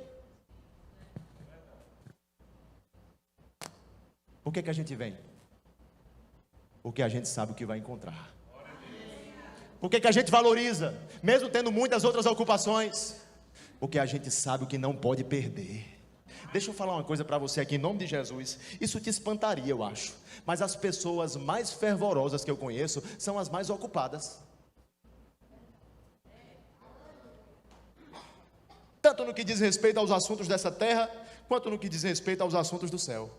Speaker 1: Por que a gente vem? Porque a gente sabe o que vai encontrar. Por que a gente valoriza, mesmo tendo muitas outras ocupações? Porque a gente sabe o que não pode perder. Deixa eu falar uma coisa para você aqui em nome de Jesus. Isso te espantaria, eu acho. Mas as pessoas mais fervorosas que eu conheço são as mais ocupadas. Tanto no que diz respeito aos assuntos dessa terra, quanto no que diz respeito aos assuntos do céu.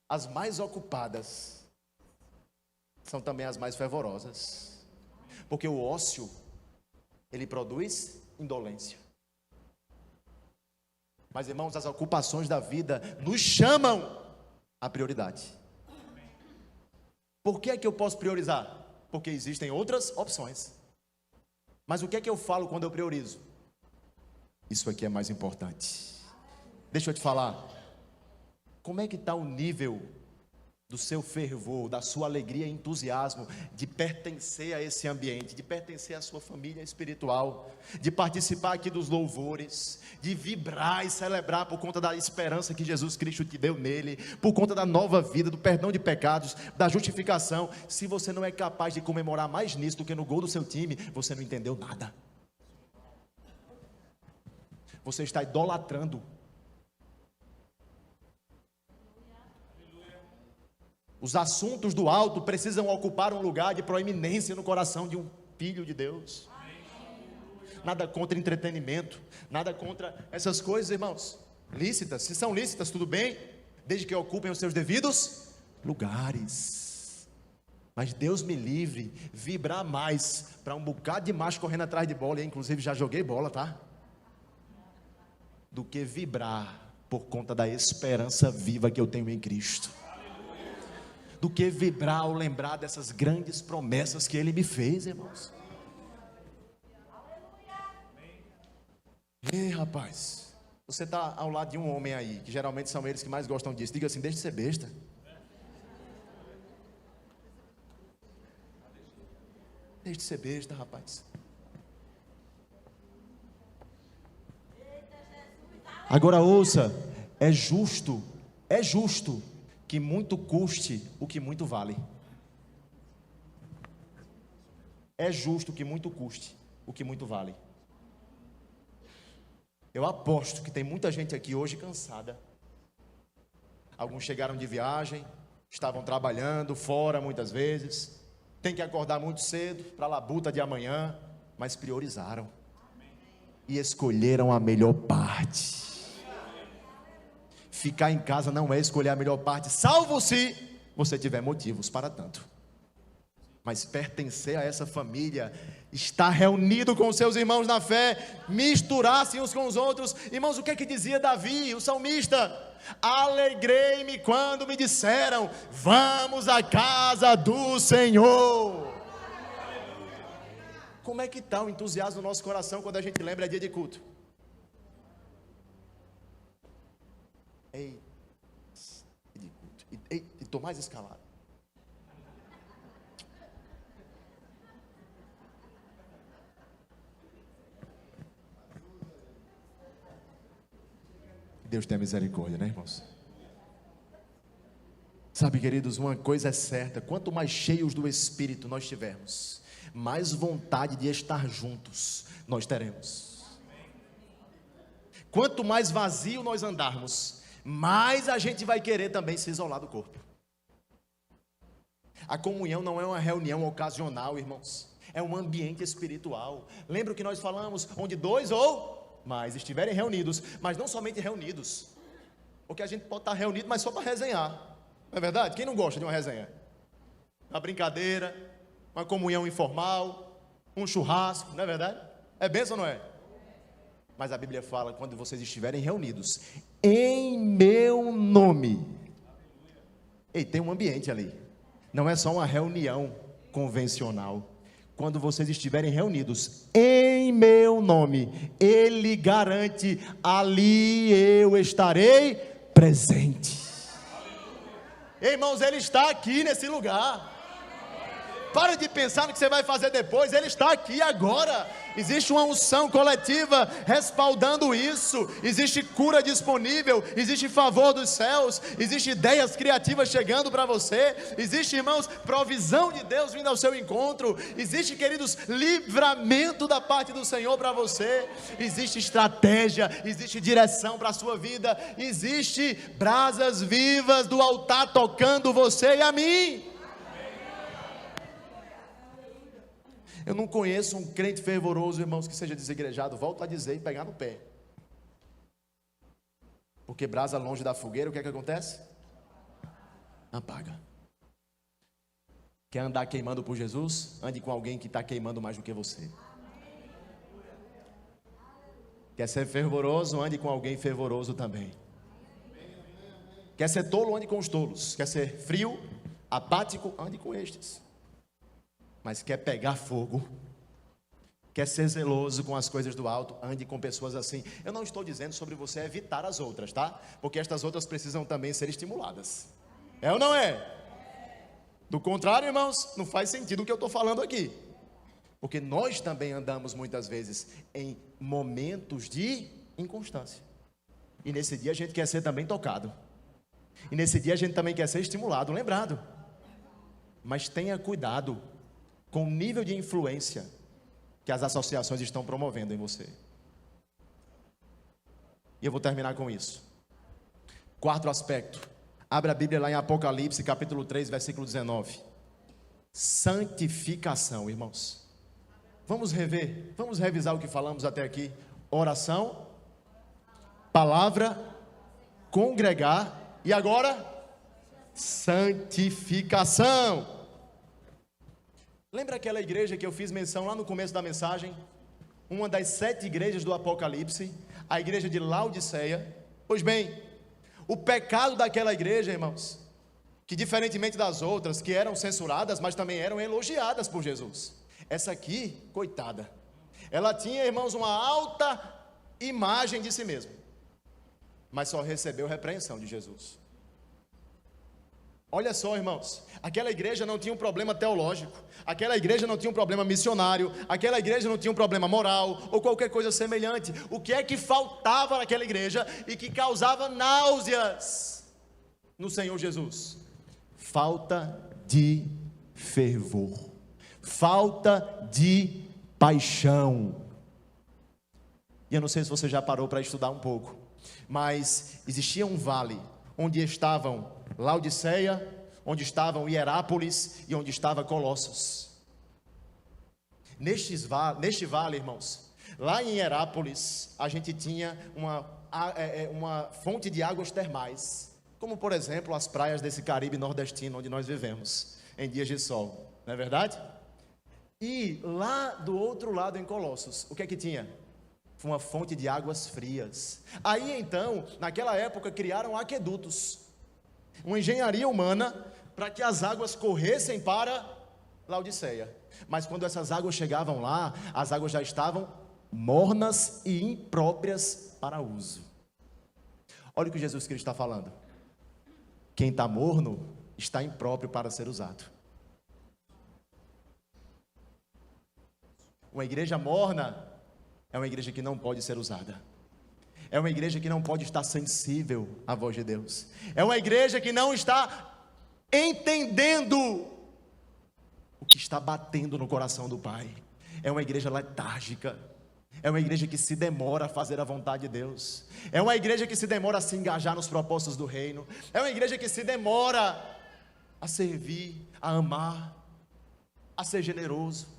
Speaker 1: As mais ocupadas são também as mais fervorosas. Porque o ócio, ele produz indolência. Mas, irmãos, as ocupações da vida nos chamam à prioridade. Por que é que eu posso priorizar? Porque existem outras opções. Mas o que é que eu falo quando eu priorizo? Isso aqui é mais importante. Deixa eu te falar. Como é que está o nível do seu fervor, da sua alegria e entusiasmo de pertencer a esse ambiente, de pertencer à sua família espiritual, de participar aqui dos louvores, de vibrar e celebrar por conta da esperança que Jesus Cristo te deu nele, por conta da nova vida, do perdão de pecados, da justificação. Se você não é capaz de comemorar mais nisso do que no gol do seu time, você não entendeu nada. Você está idolatrando. Os assuntos do alto precisam ocupar um lugar de proeminência no coração de um filho de Deus. Nada contra entretenimento, nada contra essas coisas, irmãos. Lícitas, se são lícitas, tudo bem, desde que ocupem os seus devidos lugares. Mas Deus me livre, vibrar mais para um bocado de macho correndo atrás de bola, e inclusive já joguei bola, tá? Do que vibrar por conta da esperança viva que eu tenho em Cristo. Do que vibrar ao lembrar dessas grandes promessas que Ele me fez, irmãos. Ei, rapaz, você está ao lado de um homem aí, que geralmente são eles que mais gostam disso. Diga assim, deixa de ser besta. Deixa de ser besta, rapaz. Agora ouça, é justo que muito custe o que muito vale. É justo que muito custe o que muito vale. Eu aposto que tem muita gente aqui hoje cansada. Alguns chegaram de viagem, estavam trabalhando fora muitas vezes, tem que acordar muito cedo para a labuta de amanhã, mas priorizaram e escolheram a melhor parte. Ficar em casa não é escolher a melhor parte, salvo se você tiver motivos para tanto. Mas pertencer a essa família, estar reunido com os seus irmãos na fé, misturar-se uns com os outros. Irmãos, o que é que dizia Davi, o salmista? Alegrei-me quando me disseram, vamos à casa do Senhor. Como é que está o entusiasmo no nosso coração quando a gente lembra dia de culto? Ei, estou mais escalado. Deus tenha misericórdia, né, irmãos? Sabe, queridos, uma coisa é certa: quanto mais cheios do Espírito nós tivermos, mais vontade de estar juntos nós teremos. Quanto mais vazio nós andarmos, mais a gente vai querer também se isolar do corpo. A comunhão não é uma reunião ocasional, irmãos, é um ambiente espiritual. Lembra o que nós falamos? Onde dois ou mais estiverem reunidos, mas não somente reunidos, porque a gente pode estar reunido, mas só para resenhar, não é verdade? Quem não gosta de uma resenha? Uma brincadeira, uma comunhão informal, um churrasco, não é verdade? É bênção ou não é? Mas a Bíblia fala, quando vocês estiverem reunidos em meu nome. Ei, tem um ambiente ali, não é só uma reunião convencional. Quando vocês estiverem reunidos em meu nome, Ele garante, ali eu estarei presente. Ei, irmãos, Ele está aqui nesse lugar. Para de pensar no que você vai fazer depois. Ele está aqui agora. Existe uma unção coletiva respaldando isso. Existe cura disponível. Existe favor dos céus. Existe ideias criativas chegando para você. Existe, irmãos, provisão de Deus vindo ao seu encontro. Existe, queridos, livramento da parte do Senhor para você. Existe estratégia. Existe direção para a sua vida. Existe brasas vivas do altar tocando você e a mim. Eu não conheço um crente fervoroso, irmãos, que seja desigrejado. Volto a dizer e pegar no pé. Porque brasa longe da fogueira, o que é que acontece? Apaga. Quer andar queimando por Jesus? Ande com alguém que está queimando mais do que você. Quer ser fervoroso? Ande com alguém fervoroso também. Quer ser tolo? Ande com os tolos. Quer ser frio, apático? Ande com estes. Mas quer pegar fogo, quer ser zeloso com as coisas do alto, ande com pessoas assim. Eu não estou dizendo sobre você evitar as outras, tá? Porque estas outras precisam também ser estimuladas. É ou não é? Do contrário, irmãos, não faz sentido o que eu estou falando aqui. Porque nós também andamos muitas vezes em momentos de inconstância. E nesse dia a gente quer ser também tocado. E nesse dia a gente também quer ser estimulado, lembrado. Mas tenha cuidado com o nível de influência que as associações estão promovendo em você. E eu vou terminar com isso. Quarto aspecto. Abra a Bíblia lá em Apocalipse, capítulo 3, versículo 19. Santificação, irmãos. Vamos rever, vamos revisar o que falamos até aqui. Oração, palavra, congregar e agora santificação. Lembra aquela igreja que eu fiz menção lá no começo da mensagem? Uma das 7 igrejas do Apocalipse, a igreja de Laodiceia. Pois bem, o pecado daquela igreja, irmãos, que diferentemente das outras, que eram censuradas, mas também eram elogiadas por Jesus. Essa aqui, coitada, ela tinha, irmãos, uma alta imagem de si mesma, mas só recebeu repreensão de Jesus. Olha só, irmãos, aquela igreja não tinha um problema teológico, aquela igreja não tinha um problema missionário, aquela igreja não tinha um problema moral ou qualquer coisa semelhante. O que é que faltava naquela igreja e que causava náuseas no Senhor Jesus? Falta de fervor, falta de paixão. E eu não sei se você já parou para estudar um pouco, mas existia um vale onde estavam Laodiceia, onde estavam Hierápolis e onde estava Colossos. Neste vale, irmãos, lá em Hierápolis, a gente tinha uma fonte de águas termais, como por exemplo as praias desse Caribe nordestino onde nós vivemos, em dias de sol, não é verdade? E lá do outro lado em Colossos, o que é que tinha? Uma fonte de águas frias. Aí então, naquela época, criaram aquedutos, uma engenharia humana para que as águas corressem para Laodiceia. Mas quando essas águas chegavam lá, as águas já estavam mornas e impróprias para uso. Olha o que Jesus Cristo está falando. Quem está morno está impróprio para ser usado. Uma igreja morna é uma igreja que não pode ser usada. É uma igreja que não pode estar sensível à voz de Deus. É uma igreja que não está entendendo o que está batendo no coração do Pai. É uma igreja letárgica. É uma igreja que se demora a fazer a vontade de Deus. É uma igreja que se demora a se engajar nos propósitos do reino. É uma igreja que se demora a servir, a amar, a ser generoso.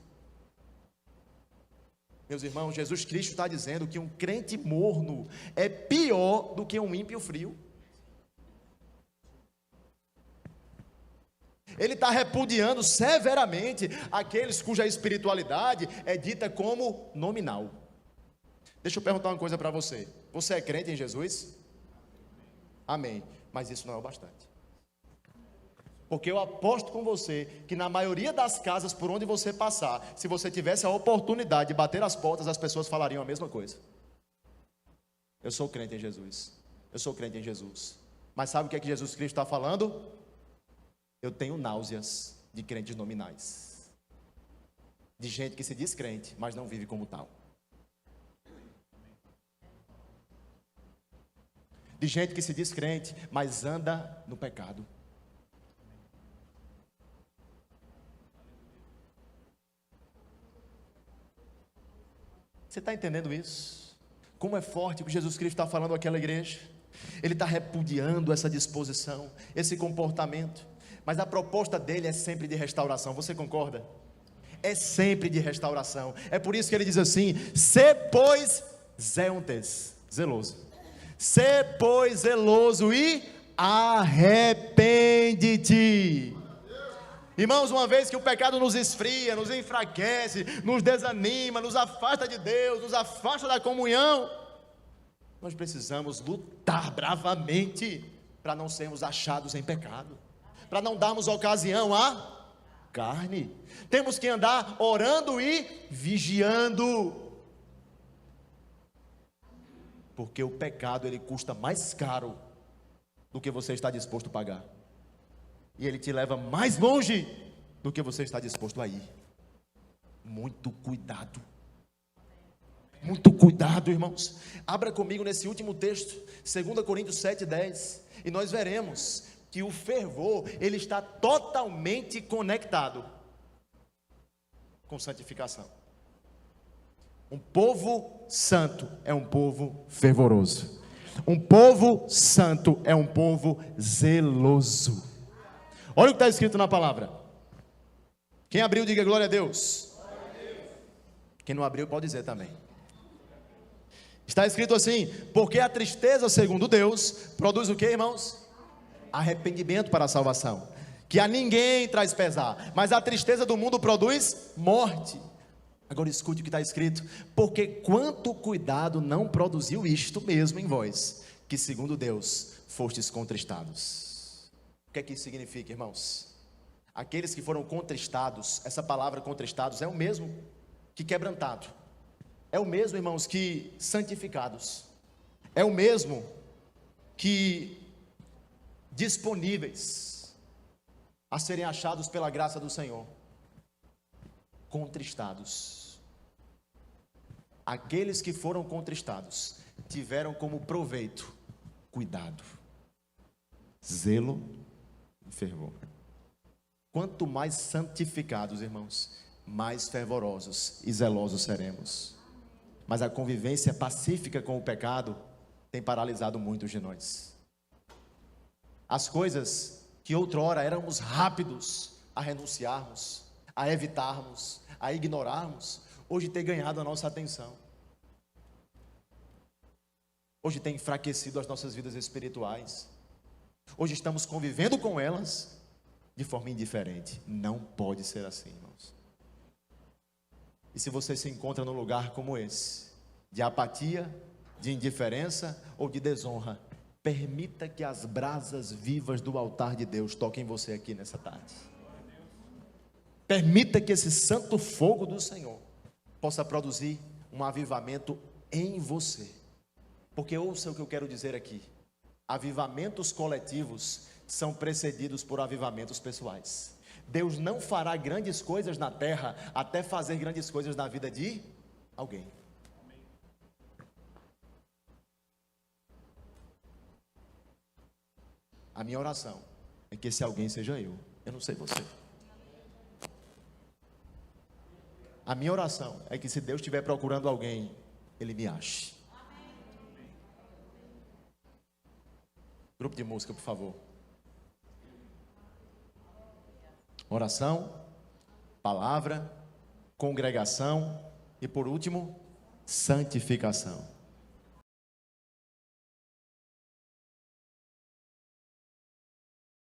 Speaker 1: Meus irmãos, Jesus Cristo está dizendo que um crente morno é pior do que um ímpio frio. Ele está repudiando severamente aqueles cuja espiritualidade é dita como nominal. Deixa eu perguntar uma coisa para você. Você é crente em Jesus? Amém. Mas isso não é o bastante. Porque eu aposto com você que na maioria das casas por onde você passar, se você tivesse a oportunidade de bater as portas, as pessoas falariam a mesma coisa. Eu sou crente em Jesus. Eu sou crente em Jesus. Mas sabe o que é que Jesus Cristo está falando? Eu tenho náuseas de crentes nominais. de gente que se diz crente, mas não vive como tal. De gente que se diz crente, mas anda no pecado. Você está entendendo isso? Como é forte o que Jesus Cristo está falando àquela igreja. Ele está repudiando essa disposição, esse comportamento. Mas a proposta dele é sempre de restauração. Você concorda? É sempre de restauração. É por isso que ele diz assim: sê, pois, zeloso. Sê, pois, zeloso e arrepende-te. Irmãos, uma vez que o pecado nos esfria, nos enfraquece, nos desanima, nos afasta de Deus, nos afasta da comunhão, nós precisamos lutar bravamente para não sermos achados em pecado, para não darmos ocasião à carne. Temos que andar orando e vigiando, porque o pecado ele custa mais caro do que você está disposto a pagar, e ele te leva mais longe do que você está disposto a ir. Muito cuidado. Muito cuidado, irmãos. Abra comigo nesse último texto, 2 Coríntios 7:10, e nós veremos que o fervor, ele está totalmente conectado com santificação. Um povo santo é um povo fervoroso. Um povo santo é um povo zeloso. Olha o que está escrito na palavra. Quem abriu, diga glória a Deus. Quem não abriu, pode dizer também. Está escrito assim: porque a tristeza, segundo Deus, produz o que, irmãos? Arrependimento para a salvação, que a ninguém traz pesar, mas a tristeza do mundo produz morte. Agora escute o que está escrito: porque quanto cuidado não produziu isto mesmo em vós, que segundo Deus fostes contristados. O que é que isso significa, irmãos? Aqueles que foram contristados, essa palavra contristados é o mesmo que quebrantado, é o mesmo, irmãos, que santificados, é o mesmo que disponíveis a serem achados pela graça do Senhor. Contristados. Aqueles que foram contristados tiveram como proveito cuidado, zelo e fervor. Quanto mais santificados, irmãos, mais fervorosos e zelosos seremos. Mas a convivência pacífica com o pecado tem paralisado muitos de nós. As coisas que outrora éramos rápidos a renunciarmos, a evitarmos, a ignorarmos, hoje tem ganhado a nossa atenção. Hoje tem enfraquecido as nossas vidas espirituais. Hoje estamos convivendo com elas de forma indiferente. Não pode ser assim, irmãos. E se você se encontra num lugar como esse, de apatia, de indiferença ou de desonra, permita que as brasas vivas do altar de Deus toquem você aqui nessa tarde. Permita que esse santo fogo do Senhor possa produzir um avivamento em você. Porque ouça o que eu quero dizer aqui: avivamentos coletivos são precedidos por avivamentos pessoais. Deus não fará grandes coisas na terra até fazer grandes coisas na vida de alguém. A minha oração é que esse alguém seja eu não sei você. A minha oração é que se Deus estiver procurando alguém, Ele me ache. Grupo de música, por favor. Oração, palavra, congregação e por último, santificação.